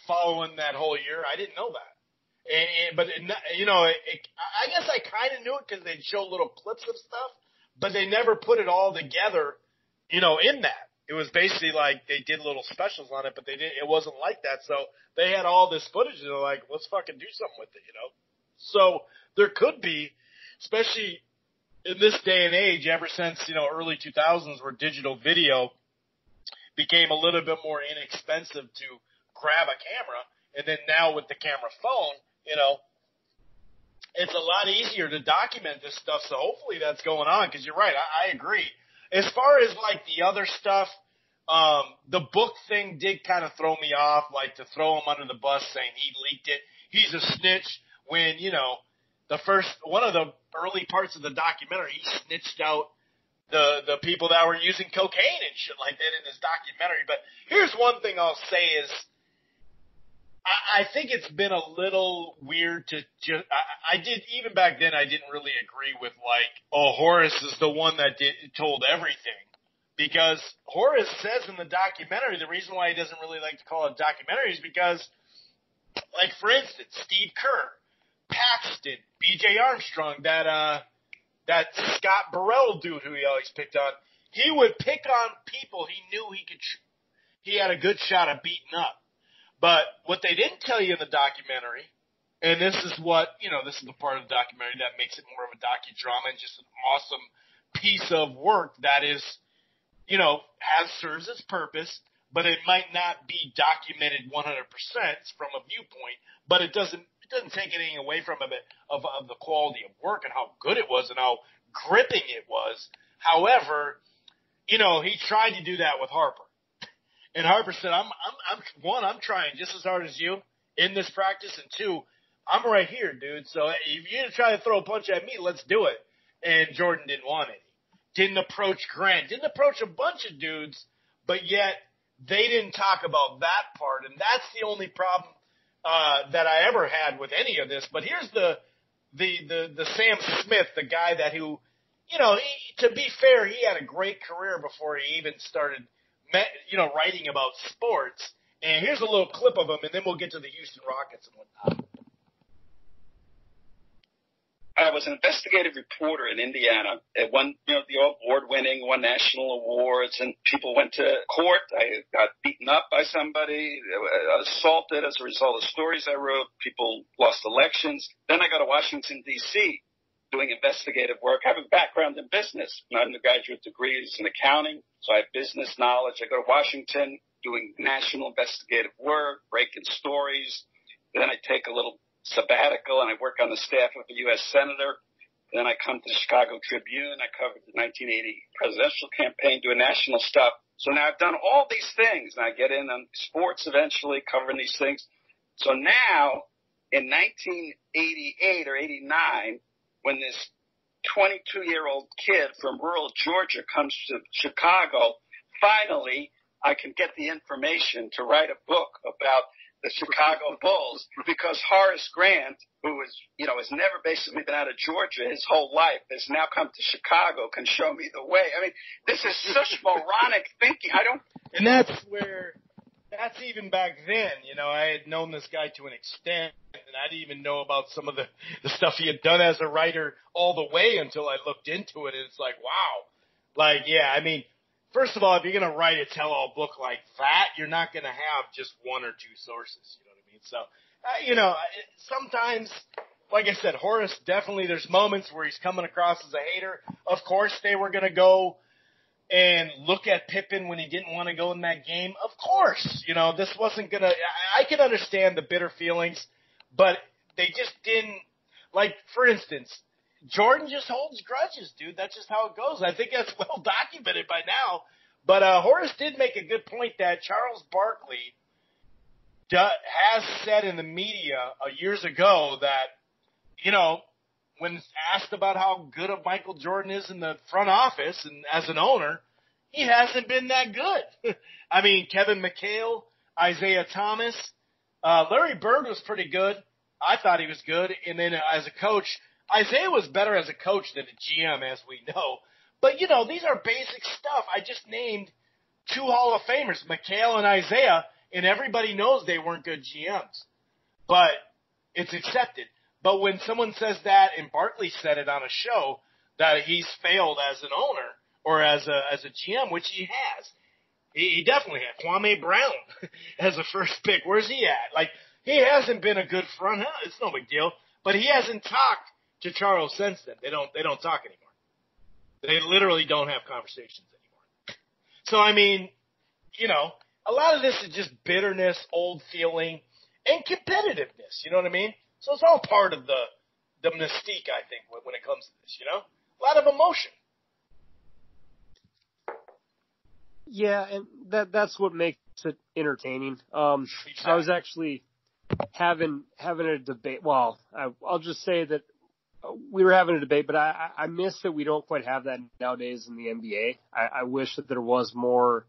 following that whole year. I didn't know that. But I guess I kind of knew it because they'd show little clips of stuff, but they never put it all together, in that. It was basically like they did little specials on it, but it wasn't like that. So they had all this footage, and they're like, let's fucking do something with it, So there could be, especially in this day and age, ever since, early 2000s where digital video became a little bit more inexpensive to grab a camera, and then now with the camera phone, it's a lot easier to document this stuff. So hopefully that's going on, because you're right. I agree. As far as like the other stuff, the book thing did kind of throw me off, like to throw him under the bus saying he leaked it. He's a snitch when, one of the early parts of the documentary, he snitched out the people that were using cocaine and shit like that in his documentary. But here's one thing I'll say is, I think it's been a little weird to just, even back then, I didn't really agree with like, Horace is the one that told everything. Because Horace says in the documentary, the reason why he doesn't really like to call it a documentary is because, like, for instance, Steve Kerr, Paxton, B.J. Armstrong, that Scott Burrell dude who he always picked on, he would pick on people he knew he had a good shot at beating up. But what they didn't tell you in the documentary, and this is what, this is the part of the documentary that makes it more of a docudrama and just an awesome piece of work that is, serves its purpose, but it might not be documented 100% from a viewpoint, but it doesn't take anything away from it of the quality of work and how good it was and how gripping it was. However, he tried to do that with Harper. And Harper said, I'm trying just as hard as you in this practice, and two, I'm right here, dude. So if you're going to try to throw a punch at me, let's do it. And Jordan didn't want any. Didn't approach Grant. Didn't approach a bunch of dudes, but yet they didn't talk about that part. And that's the only problem that I ever had with any of this. But here's the Sam Smith, the guy to be fair, he had a great career before he even started writing about sports. And here's a little clip of him, and then we'll get to the Houston Rockets and whatnot. I was an investigative reporter in Indiana. It won, the award-winning, won national awards, and people went to court. I got beaten up by somebody, assaulted as a result of stories I wrote. People lost elections. Then I got to Washington, D.C., doing investigative work. I have a background in business. My undergraduate degree is in accounting, so I have business knowledge. I go to Washington doing national investigative work, breaking stories. Then I take a little sabbatical and I work on the staff of a U.S. senator. Then I come to the Chicago Tribune. I covered the 1980 presidential campaign, doing national stuff. So now I've done all these things, and I get in on sports eventually, covering these things. So now, in 1988 or 89, when this 22-year-old kid from rural Georgia comes to Chicago, finally I can get the information to write a book about the Chicago Bulls, because Horace Grant, who is, has never basically been out of Georgia his whole life, has now come to Chicago, can show me the way. I mean, this is such moronic thinking. And that's even back then, I had known this guy to an extent, and I didn't even know about some of the stuff he had done as a writer all the way until I looked into it, and it's like, wow. Like, yeah, I mean, first of all, if you're going to write a tell-all book like that, you're not going to have just one or two sources, you know what I mean? So, sometimes, like I said, Horace, definitely there's moments where he's coming across as a hater. Of course, they were going to go and look at Pippen when he didn't want to go in that game? Of course. This wasn't going to – I can understand the bitter feelings, but they just didn't – like, for instance, Jordan just holds grudges, dude. That's just how it goes. I think that's well documented by now. But Horace did make a good point that Charles Barkley has said in the media years ago that, when asked about how good of Michael Jordan is in the front office and as an owner, he hasn't been that good. I mean, Kevin McHale, Isaiah Thomas, Larry Bird was pretty good. I thought he was good. And then as a coach, Isaiah was better as a coach than a GM, as we know. But, these are basic stuff. I just named 2 Hall of Famers, McHale and Isaiah, and everybody knows they weren't good GMs. But it's accepted. But when someone says that, and Barkley said it on a show, that he's failed as an owner or as a GM, which he has. He definitely had. Kwame Brown as a first pick. Where's he at? Like, he hasn't been a good front. It's no big deal. But he hasn't talked to Charles since then. They don't talk anymore. They literally don't have conversations anymore. So, I mean, a lot of this is just bitterness, old feeling, and competitiveness. You know what I mean? So it's all part of the mystique, I think, when it comes to this, A lot of emotion. Yeah, and that's what makes it entertaining. I was actually having a debate. Well, I'll just say that we were having a debate, but I miss that we don't quite have that nowadays in the NBA. I wish that there was more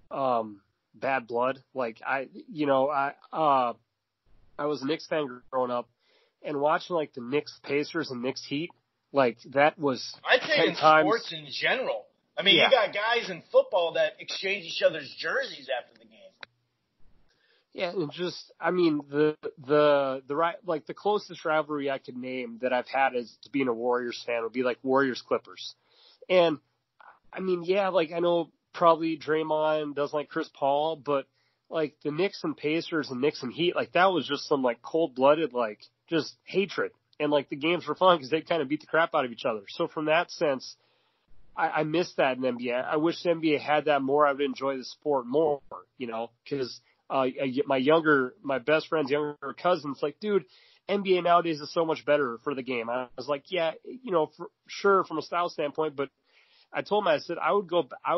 bad blood. Like I was a Knicks fan growing up, and watching like the Knicks Pacers and Knicks Heat, like that was. I'd say in sports in general. I mean, You got guys in football that exchange each other's jerseys after the game. Yeah, and just I mean the right like the closest rivalry I could name that I've had as to being a Warriors fan would be like Warriors Clippers, and I mean like I know probably Draymond doesn't like Chris Paul, but like the Knicks and Pacers and Knicks and Heat, like that was just some like cold-blooded like just hatred, and like the games were fun because they kind of beat the crap out of each other. So from that sense, I miss that in the NBA. I wish the NBA had that more. I would enjoy the sport more, because my best friend's younger cousin's like, dude, NBA nowadays is so much better for the game. I was like, yeah, for sure from a style standpoint, but I told him, I said, I would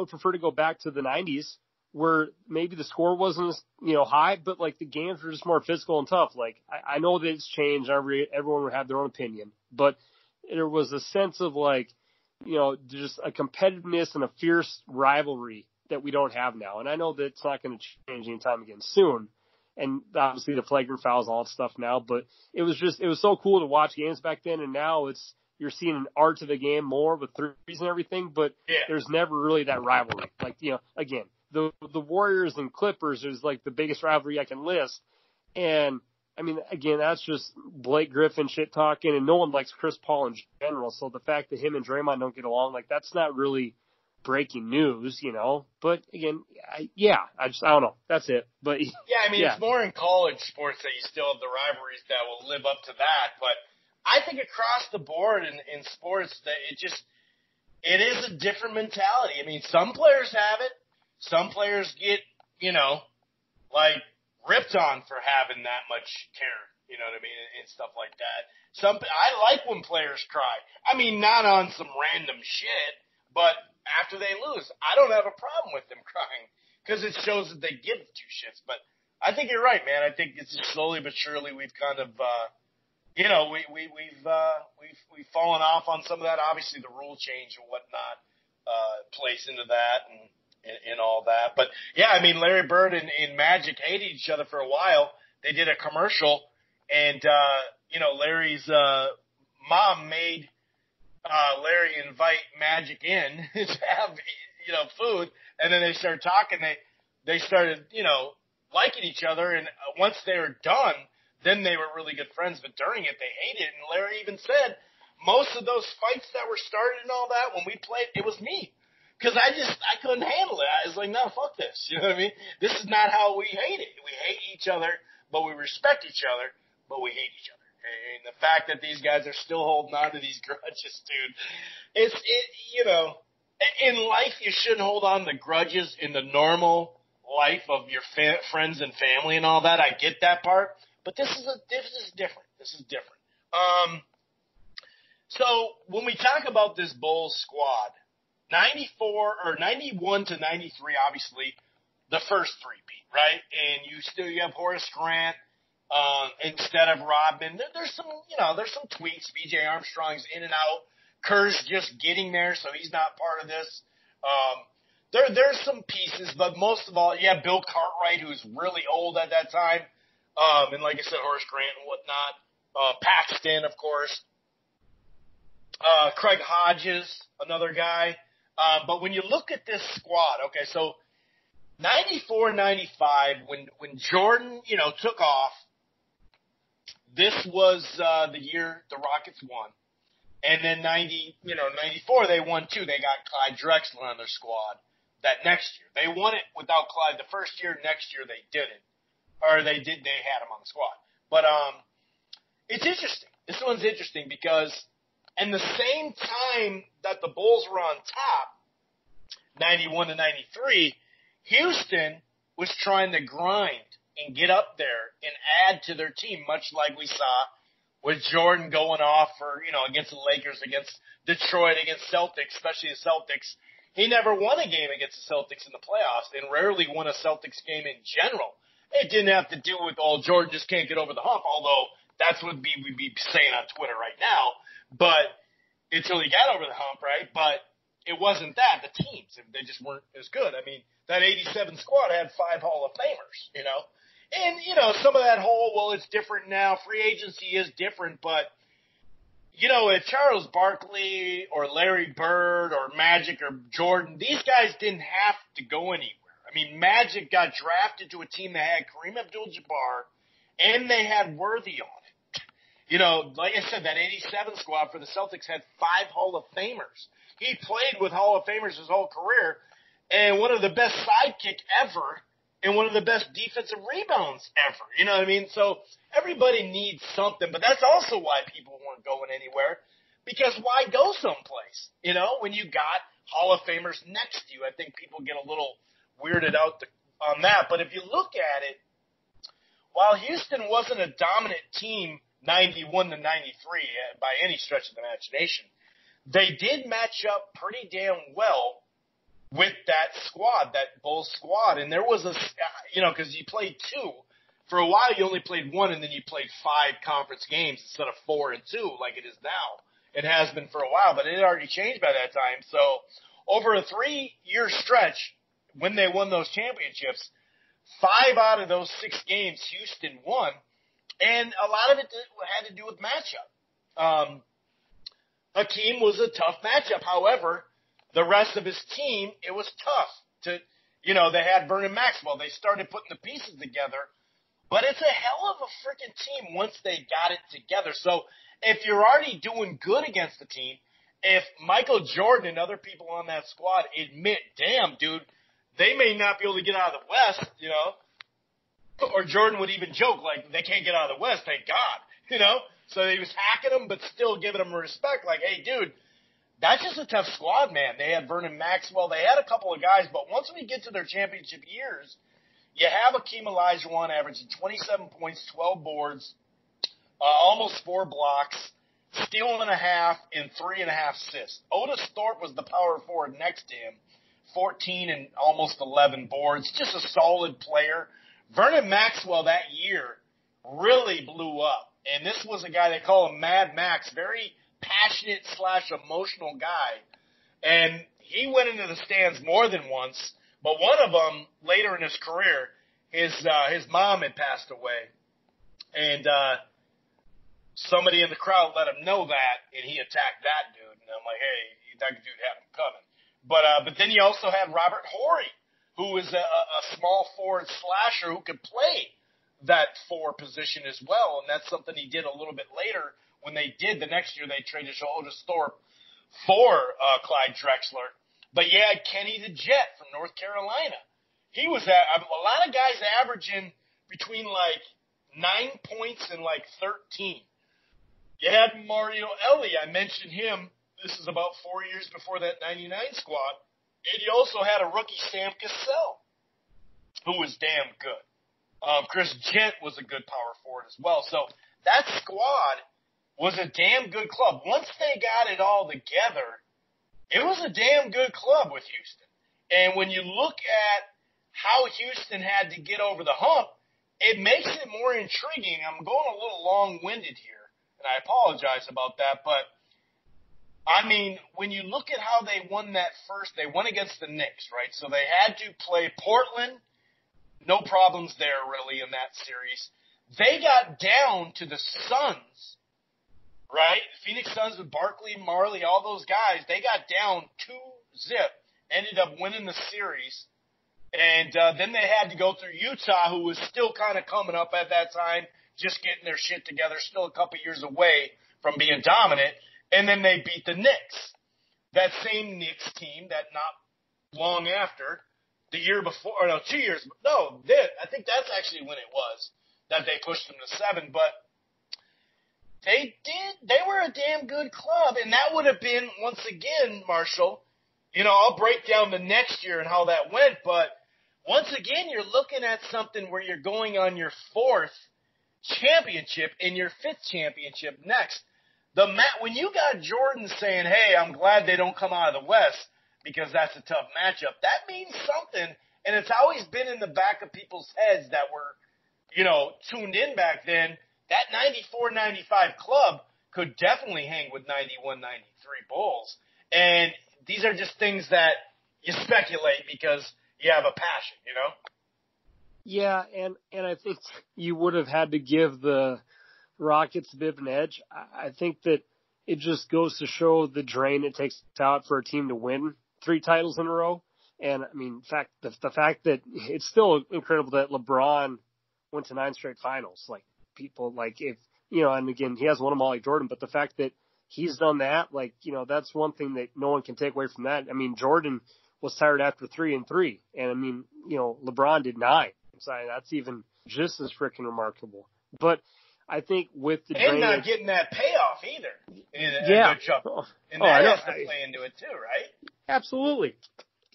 prefer to go back to the 90s where maybe the score wasn't as, high, but like the games were just more physical and tough. Like I know that it's changed. Everyone would have their own opinion, but there was a sense of like, just a competitiveness and a fierce rivalry that we don't have now. And I know that it's not going to change anytime again soon. And obviously the flagrant fouls, all that stuff now, but it was so cool to watch games back then. And now you're seeing an art to the game more with threes and everything, but there's never really that rivalry. Like, again, the Warriors and Clippers is like the biggest rivalry I can list. And I mean, again, that's just Blake Griffin shit talking, and no one likes Chris Paul in general. So the fact that him and Draymond don't get along, like that's not really breaking news, But again, I don't know. That's it. But it's more in college sports that you still have the rivalries that will live up to that. But I think across the board in sports that it is a different mentality. I mean, some players have it. Some players get, like ripped on for having that much care, you know what I mean, and stuff like that. I like when players cry. I mean, not on some random shit, but after they lose, I don't have a problem with them crying because it shows that they give two shits. But I think you're right, man. I think it's just slowly but surely we've kind of, we've fallen off on some of that. Obviously, the rule change and whatnot plays into that and all that. But, yeah, I mean, Larry Bird and Magic hated each other for a while. They did a commercial, and, Larry's mom made Larry invite Magic in to have, food, and then they started talking. They started, liking each other, and once they were done, then they were really good friends. But during it, they hated it, and Larry even said most of those fights that were started and all that, when we played, it was me. Because I couldn't handle it. I was like, no, fuck this. You know what I mean? This is not how we hate it. We hate each other, but we respect each other, but we hate each other. And the fact that these guys are still holding on to these grudges, dude, in life, you shouldn't hold on to grudges in the normal life of your friends and family and all that. I get that part, but this is different. This is different. So when we talk about this Bulls squad, 94 or 91 to 93, obviously the first three-peat, right? And you have Horace Grant instead of Rodman. There's some tweaks. B.J. Armstrong's in and out. Kerr's just getting there, so he's not part of this. There's some pieces, but most of all, Bill Cartwright, who's really old at that time, and like I said, Horace Grant and whatnot. Paxton, of course. Craig Hodges, another guy. But when you look at this squad, okay, so 94, 95, when Jordan, took off, this was the year the Rockets won. And then 94, they won too. They got Clyde Drexler on their squad that next year. They won it without Clyde the first year. Next year they didn't. Or they had him on the squad. But it's interesting. This one's interesting because in the same time that the Bulls were on top, 91 to 93, Houston was trying to grind and get up there and add to their team, much like we saw with Jordan going off against the Lakers, against Detroit, against Celtics, especially the Celtics. He never won a game against the Celtics in the playoffs and rarely won a Celtics game in general. It didn't have to do with, Jordan just can't get over the hump, although that's what we'd be saying on Twitter right now. But until he got over the hump, right? But it wasn't that. The teams, they just weren't as good. I mean, that 87 squad had 5 Hall of Famers, And, some of that it's different now. Free agency is different, but, if Charles Barkley or Larry Bird or Magic or Jordan, these guys didn't have to go anywhere. I mean, Magic got drafted to a team that had Kareem Abdul-Jabbar, and they had Worthy on it. Like I said, that 87 squad for the Celtics had 5 Hall of Famers. He played with Hall of Famers his whole career, and one of the best sidekick ever, and one of the best defensive rebounds ever. You know what I mean? So everybody needs something, but that's also why people weren't going anywhere, because why go someplace? When you got Hall of Famers next to you, I think people get a little weirded out on that. But if you look at it, while Houston wasn't a dominant team 91 to 93 by any stretch of the imagination, they did match up pretty damn well with that squad, that Bulls squad. And there was because you played 2. For a while, you only played 1, and then you played 5 conference games instead of 4 and 2 like it is now. It has been for a while, but it had already changed by that time. So over a 3-year stretch, when they won those championships, 5 out of those 6 games Houston won, and a lot of it had to do with matchup. Hakeem was a tough matchup. However, the rest of his team, it was tough they had Vernon Maxwell. They started putting the pieces together, but it's a hell of a freaking team once they got it together. So if you're already doing good against the team, if Michael Jordan and other people on that squad admit, damn, dude, they may not be able to get out of the West, or Jordan would even joke, like, they can't get out of the West, thank God, So he was hacking them, but still giving them respect, like, hey, dude, that's just a tough squad, man. They had Vernon Maxwell. They had a couple of guys, but once we get to their championship years, you have Akeem Olajuwon averaging 27 points, 12 boards, almost 4 blocks, steal and a half, and 3.5 assists. Otis Thorpe was the power forward next to him, 14 and almost 11 boards. Just a solid player. Vernon Maxwell that year really blew up, and this was a guy they call him Mad Max, very passionate / emotional guy, and he went into the stands more than once. But one of them, later in his career, his mom had passed away, and somebody in the crowd let him know that, and he attacked that dude. And I'm like, hey, that dude had him coming. But then you also had Robert Horry, who is a small forward slasher who could play that 4 position as well, and that's something he did a little bit later. When they did, the next year they traded Otis Thorpe for Clyde Drexler. But you had Kenny the Jet from North Carolina. He was a lot of guys averaging between 9 points and 13. You had Mario Elie. I mentioned him This is about 4 years before that 99 squad. And you also had a rookie, Sam Cassell, who was damn good. Chris Gent was a good power forward as well. So that squad was a damn good club. Once they got it all together, it was a damn good club with Houston. And when you look at how Houston had to get over the hump, it makes it more intriguing. I'm going a little long-winded here, and I apologize about that, but I mean, when you look at how they won that first, they won against the Knicks, right? So they had to play Portland. No problems there, really, in that series. They got down to the Suns, right? Phoenix Suns with Barkley, Marley, all those guys. They got down 2-0, ended up winning the series. And then they had to go through Utah, who was still kind of coming up at that time, just getting their shit together, still a couple years away from being dominant. And then they beat the Knicks. That same Knicks team that not long after, the year before, or no, 2 years, no, I think that's actually when it was that they pushed them to 7. But they were a damn good club. And that would have been, once again, Marshall, I'll break down the next year and how that went. But once again, you're looking at something where you're going on your 4th championship and your 5th championship next. When you got Jordan saying, hey, I'm glad they don't come out of the West because that's a tough matchup, that means something, and it's always been in the back of people's heads that were, tuned in back then. That 94-95 club could definitely hang with 91-93 Bulls. And these are just things that you speculate because you have a passion, Yeah, and I think you would have had to give the Rockets a bit of an edge. I think that it just goes to show the drain it takes out for a team to win 3 titles in a row. And I mean, the fact that it's still incredible that LeBron went to 9 straight finals. Like people if, and again, he has won them all like Jordan, but the fact that he's done that, that's one thing that no one can take away from that. I mean, Jordan was tired after 3 and 3. And I mean, LeBron did 9. So that's even just as freaking remarkable. But I think with the and not getting that payoff either. Yeah. And that has to play into it too, right? Absolutely.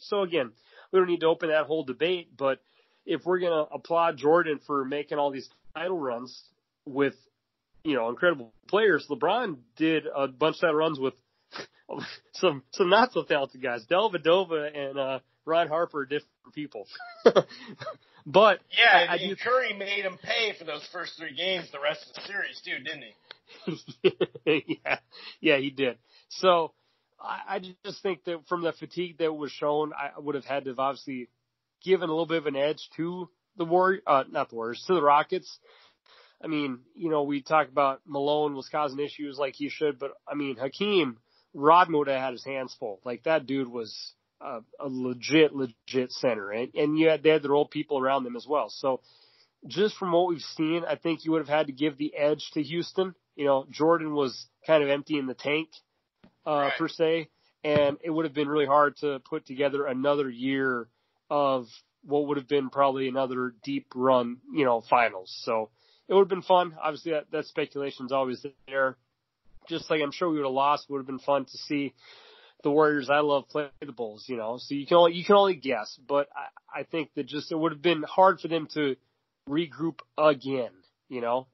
So again, we don't need to open that whole debate, but if we're going to applaud Jordan for making all these title runs with, incredible players, LeBron did a bunch of that runs with some not so talented guys. Dellavedova and Ron Harper are different people. But yeah, and Curry made him pay for those first 3 games the rest of the series too, didn't he? Yeah, he did. So I just think that from the fatigue that was shown, I would have had to have obviously given a little bit of an edge to the to the Rockets. I mean, we talk about Malone was causing issues like he should, but I mean, Hakeem Rodman would have had his hands full. Like that dude was a legit center, and they had their old people around them as well. So just from what we've seen, I think you would have had to give the edge to Houston. Jordan was kind of empty in the tank, right, per se, and it would have been really hard to put together another year of what would have been probably another deep run, finals. So it would have been fun. Obviously that speculation's always there. Just like I'm sure we would have lost, it would have been fun to see the Warriors I love play the Bulls, so you can only guess, but I think that just it would have been hard for them to regroup again,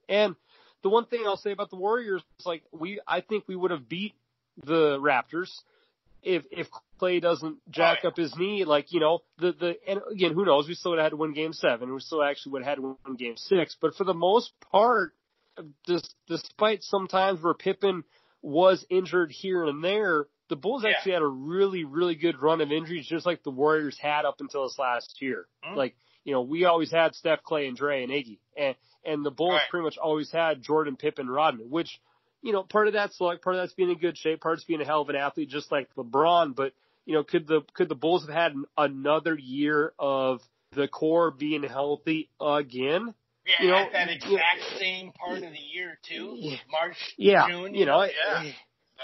and the one thing I'll say about the Warriors is I think we would have beat the Raptors if Clay doesn't jack up his knee, and again, who knows, we still would have had to win game 7, we still actually would have had to win game 6, but for the most part, despite some times where Pippen was injured here and there, the Bulls actually had a really, really good run of injuries, just like the Warriors had up until this last year. Mm-hmm. We always had Steph, Clay, and Dre and Iggy, and the Bulls pretty much always had Jordan, Pippen, Rodman, which, part of that's luck, part of that's being in good shape, part of it's being a hell of an athlete, just like LeBron. But, could the Bulls have had another year of the core being healthy again? Yeah, at that exact same part of the year too, March, June.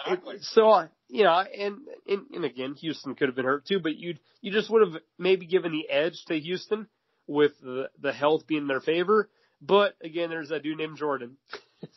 Exactly. So, and again, Houston could have been hurt too, but you just would have maybe given the edge to Houston with the health being in their favor. But again, there's that dude named Jordan.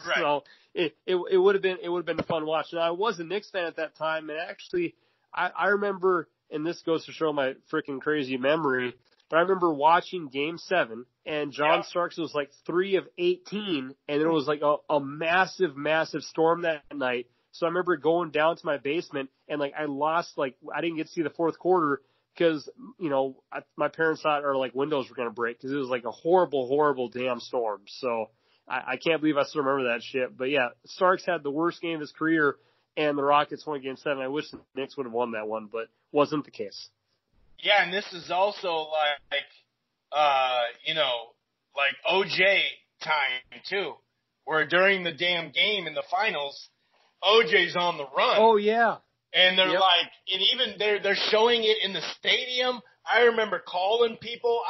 Right. So it would have been a fun watch. And I was a Knicks fan at that time, and actually, I remember, and this goes to show my freaking crazy memory, but I remember watching Game 7, and John Starks was like 3 of 18, and it was like a massive, massive storm that night. So I remember going down to my basement, and like I lost, like I didn't get to see the fourth quarter because, you know, my parents thought our like windows were going to break because it was like a horrible, horrible damn storm. So I can't believe I still remember that shit. But yeah, Starks had the worst game of his career, and the Rockets won Game 7. I wish the Knicks would have won that one, but wasn't the case. Yeah, and this is also like OJ time too, where during the damn game in the finals, OJ's on the run. Oh yeah. And they're like, and even they're showing it in the stadium. I remember calling people.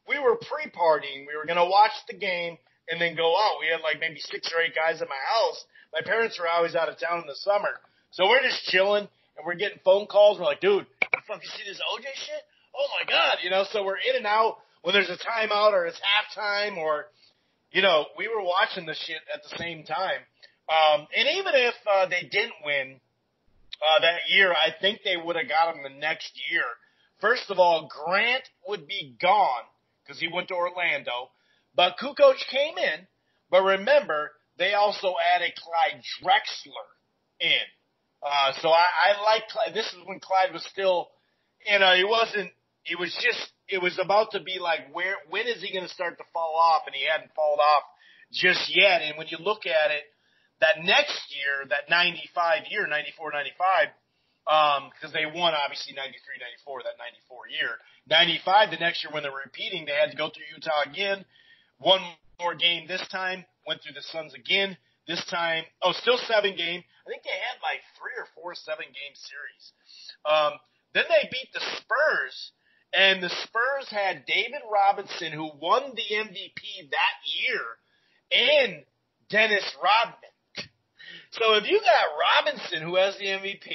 We were pre-partying. We were going to watch the game and then go out. We had like maybe 6 or 8 guys at my house. My parents were always out of town in the summer. So we're just chilling and we're getting phone calls. We're like, dude, you see this OJ shit? Oh my God. You know, so we're in and out when there's a timeout or it's halftime or, you know, we were watching the shit at the same time. And even if they didn't win that year, I think they would have got him the next year. First of all, Grant would be gone because he went to Orlando. But Kukoc came in. But remember, they also added Clyde Drexler in. So I like Clyde. This is when Clyde was still, you know, it was about to be like, when is he going to start to fall off? And he hadn't fallen off just yet. And when you look at it, that next year, that 94, 95, because they won, obviously, 93, 94, that 94 year. 95, the next year when they were repeating, they had to go through Utah again. One more game this time, went through the Suns again. This time, still 7 game. I think they had like 3 or 4 7-game series. Then they beat the Spurs, and the Spurs had David Robinson, who won the MVP that year, and Dennis Rodman. So if you got Robinson, who has the MVP,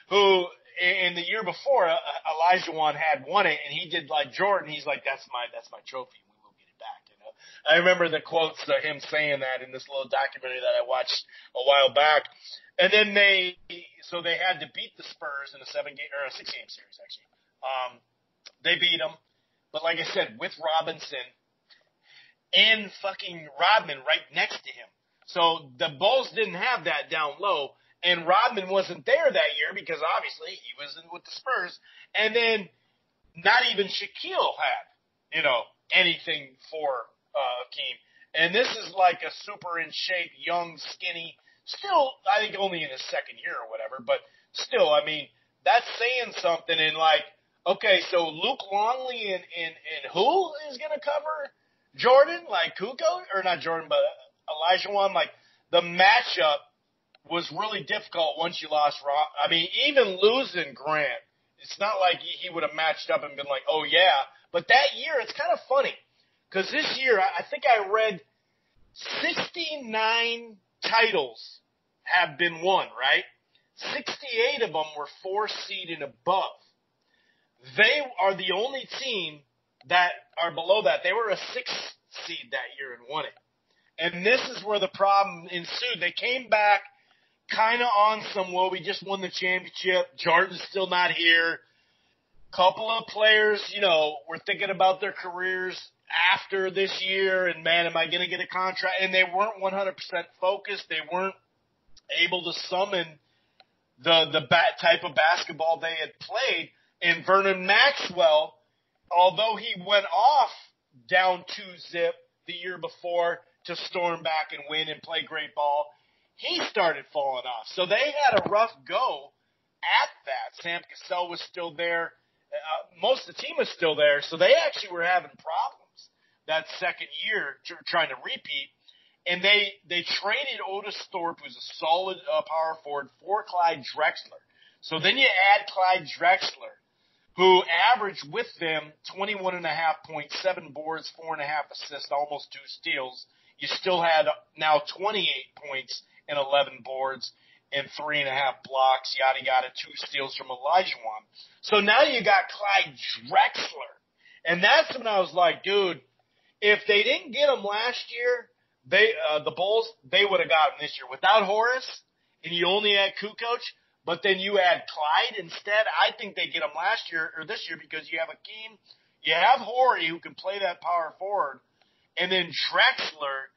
who in the year before Olajuwon had won it, and he did like Jordan, he's like, that's my trophy. We will get it back. You know, I remember the quotes of him saying that in this little documentary that I watched a while back. And then they had to beat the Spurs in a 6-game series actually. They beat them, but like I said, with Robinson and fucking Rodman right next to him. So the Bulls didn't have that down low, and Rodman wasn't there that year because obviously he was with the Spurs. And then not even Shaquille had, you know, anything for Hakeem. And this is like a super in shape, young, skinny, still, I think only in his second year or whatever, but still, I mean, that's saying something. And like, okay, so Luke Longley and who is going to cover Jordan? Like Kukoc, or not Jordan, but Olajuwon. Like the matchup was really difficult once you lost I mean, even losing Grant, it's not like he would have matched up and been like, oh yeah. But that year, it's kind of funny because this year, I think I read 69 titles have been won, right? 68 of them were 4 seed and above. They are the only team that are below that. They were a 6 seed that year and won it. And this is where the problem ensued. They came back kind of on some, well, we just won the championship. Jordan's still not here. Couple of players, you know, were thinking about their careers after this year, and man, am I going to get a contract? And they weren't 100% focused. They weren't able to summon the type of basketball they had played. And Vernon Maxwell, although he went off down 2-0 the year before to storm back and win and play great ball, he started falling off. So they had a rough go at that. Sam Cassell was still there. Most of the team was still there. So they actually were having problems that second year trying to repeat. And they traded Otis Thorpe, who's a solid power forward, for Clyde Drexler. So then you add Clyde Drexler, who averaged with them 21.5 points, 7 boards, 4.5 assists, almost 2 steals. You still had now 28 points and 11 boards and 3.5 blocks, yada yada, 2 steals from Olajuwon. So now you got Clyde Drexler. And that's when I was like, dude, if they didn't get him last year, the Bulls, they would have got him this year. Without Horace, and you only had Kukoc, but then you add Clyde instead, I think they get him last year or this year because you have Akeem, you have Horry who can play that power forward, and then Drexler,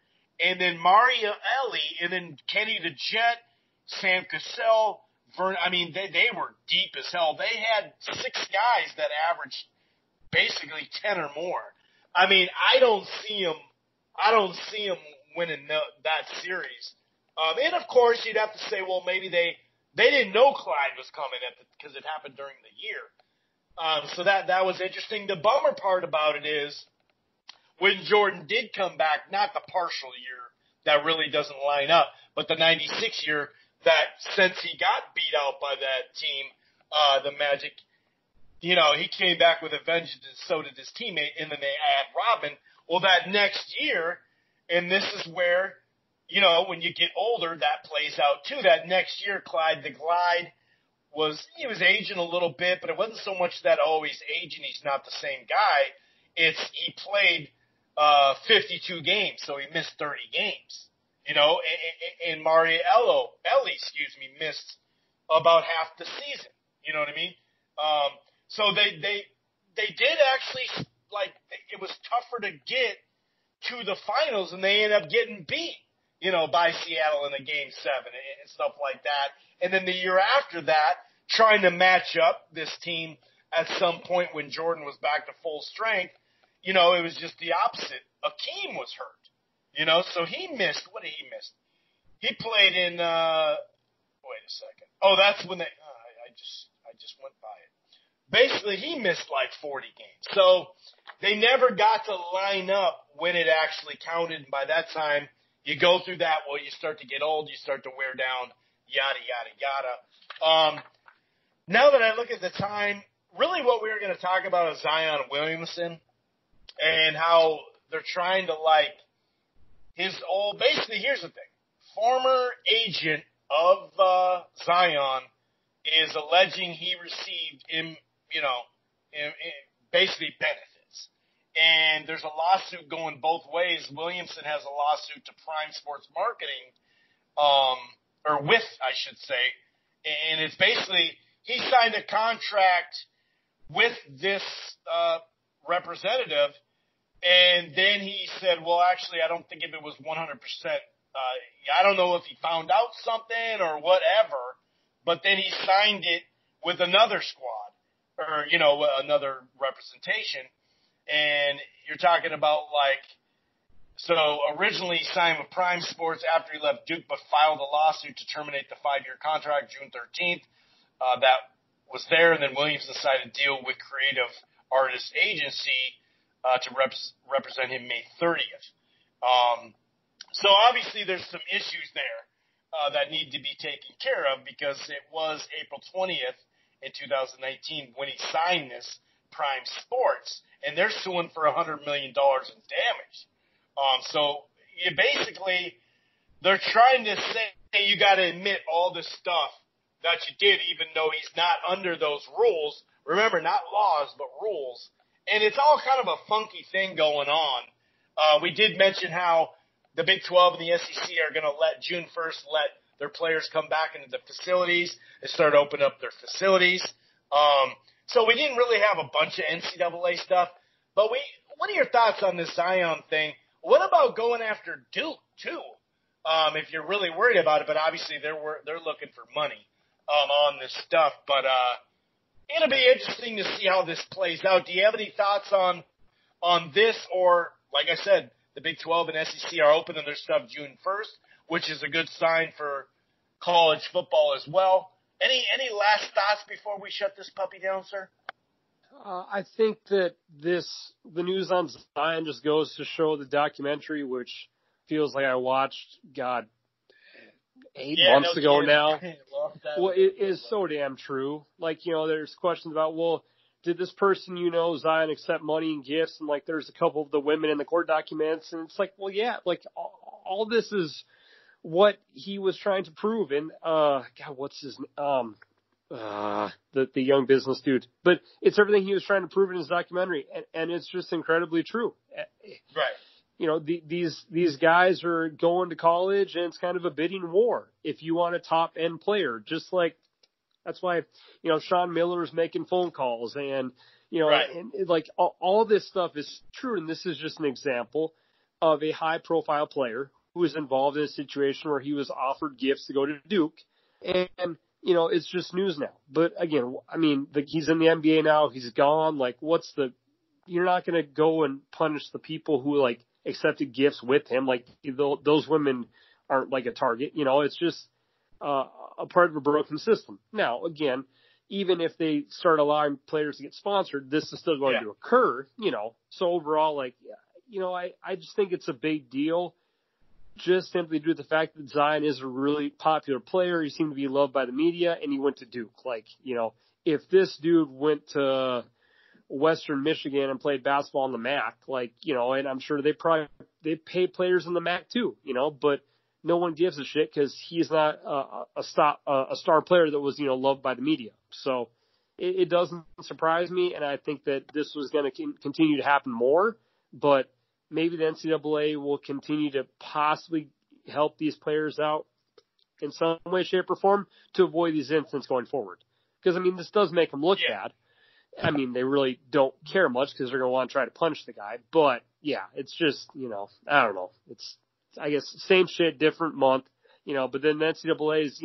and then Mario Ellie, and then Kenny the Jet, Sam Cassell, Vern. I mean, they were deep as hell. They had 6 guys that averaged basically 10 or more. I mean, I don't see them winning that series. And of course, you'd have to say, well, maybe they didn't know Clyde was coming because it happened during the year. So that was interesting. The bummer part about it is when Jordan did come back, not the partial year that really doesn't line up, but the 96 year that since he got beat out by that team, the Magic, he came back with a vengeance, and so did his teammate, and then they add Robin. Well, that next year, and this is where, when you get older, that plays out too. That next year, Clyde the Glide he was aging a little bit, but it wasn't so much that, he's aging, he's not the same guy. He played 52 games, so he missed 30 games. And Mario Ellie, missed about half the season. You know what I mean? So they did actually, it was tougher to get to the finals, and they ended up getting beat, by Seattle in a Game 7 and stuff like that. And then the year after that, trying to match up this team at some point when Jordan was back to full strength, it was just the opposite. Akeem was hurt, so he missed. What did he miss? He played in, wait a second. Oh, that's when I just went by it. Basically, he missed like 40 games. So they never got to line up when it actually counted. And by that time, you go through that. Well, you start to get old. You start to wear down, yada, yada, yada. Now that I look at the time, really what we were going to talk about is Zion Williamson and how they're trying to basically, here's the thing. Former agent of Zion is alleging he received basically benefits. And there's a lawsuit going both ways. Williamson has a lawsuit to Prime Sports Marketing, or with, I should say. And it's basically, he signed a contract with this representative, and then he said, well, actually, I don't think if it was 100%. I don't know if he found out something or whatever, but then he signed it with another squad or, another representation. And you're talking about so originally he signed with Prime Sports after he left Duke, but filed a lawsuit to terminate the 5-year contract June 13th. That was there, and then Williamson decided to deal with Creative Artists Agency to represent him May 30th. So obviously there's some issues there that need to be taken care of because it was April 20th in 2019 when he signed this Prime Sports, and they're suing for $100 million in damage. So you basically, they're trying to say you got to admit all this stuff that you did, even though he's not under those rules. Remember, not laws, but rules. And it's all kind of a funky thing going on. We did mention how the Big 12 and the SEC are going to June 1st, let their players come back into the facilities and start opening up their facilities. So we didn't really have a bunch of NCAA stuff. But what are your thoughts on this Zion thing? What about going after Duke, too, if you're really worried about it? But obviously they're looking for money on this stuff. But it'll be interesting to see how this plays out. Do you have any thoughts on this? Or, like I said, the Big 12 and SEC are opening their stuff June 1st, which is a good sign for college football as well. Any last thoughts before we shut this puppy down, sir? I think that the news on Zion just goes to show the documentary, which feels like I watched, 8 months ago now. Well, it is so damn true. There's questions about, well, did this person, Zion accept money and gifts? And there's a couple of the women in the court documents. And it's well, yeah, all this is what he was trying to prove. And, what's his name? The young business dude. But it's everything he was trying to prove in his documentary. And it's just incredibly true. Right. these guys are going to college, and it's kind of a bidding war if you want a top end player. Just like that's why Sean Miller is making phone calls, and right. and like all this stuff is true. And this is just an example of a high profile player who was involved in a situation where he was offered gifts to go to Duke, and it's just news now. But again, I mean, he's in the NBA now. He's gone. Like, you're not going to go and punish the people who like accepted gifts with him. Like those women aren't like a target. It's just a part of a broken system. Now, again, even if they start allowing players to get sponsored, this is still going to occur. So overall, like, I just think it's a big deal. Just simply due to the fact that Zion is a really popular player. He seemed to be loved by the media, and he went to Duke. Like, if this dude went to Western Michigan and played basketball in the MAC, like, and I'm sure they pay players in the MAC too, but no one gives a shit because he's not a star player that was, loved by the media. So it doesn't surprise me, and I think that this was going to continue to happen more, but maybe the NCAA will continue to possibly help these players out in some way, shape, or form to avoid these incidents going forward. Because, I mean, this does make them look bad. I mean, they really don't care much because they're going to want to try to punish the guy. But, yeah, it's just, I don't know. It's, I guess, same shit, different month, But then the NCAA's,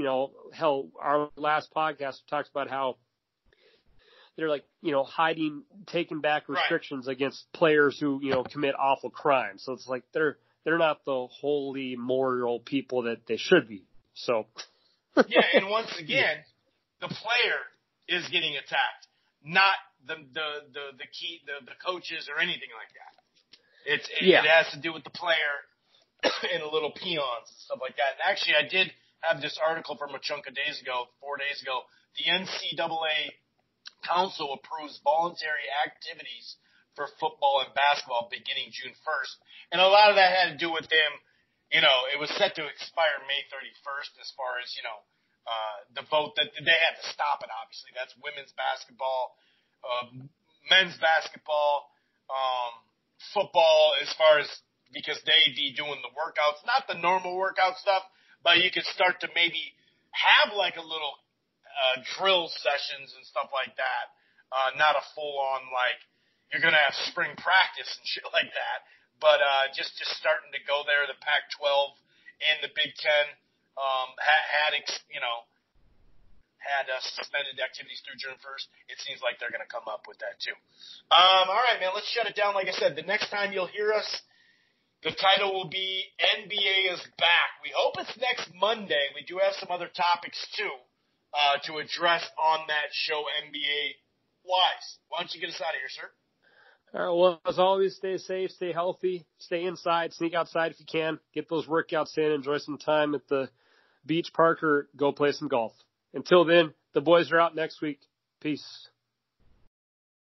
hell, our last podcast talks about how they're like, hiding, taking back restrictions against players who, commit awful crimes. So it's like they're not the holy moral people that they should be. So. Yeah, and once again, the player is getting attacked, not the coaches or anything like that. It has to do with the player and the little peons and stuff like that. And actually, I did have this article from a chunk of days ago, 4 days ago. The NCAA Council approves voluntary activities for football and basketball beginning June 1st. And a lot of that had to do with them, it was set to expire May 31st as far as, the vote that they had to stop it, obviously. That's women's basketball, men's basketball, football as far as because they'd be doing the workouts, not the normal workout stuff, but you could start to maybe have like a little drill sessions and stuff like that. Not a full-on, like, you're going to have spring practice and shit like that. But just starting to go there. The Pac-12 and the Big Ten had suspended activities through June 1st. It seems like they're going to come up with that too. All right, man, let's shut it down. Like I said, the next time you'll hear us, the title will be NBA is back. We hope it's next Monday. We do have some other topics too. To address on that show NBA-wise. Why don't you get us out of here, sir? All right, well, as always, stay safe, stay healthy, stay inside, sneak outside if you can, get those workouts in, enjoy some time at the beach park or go play some golf. Until then, the boys are out next week. Peace.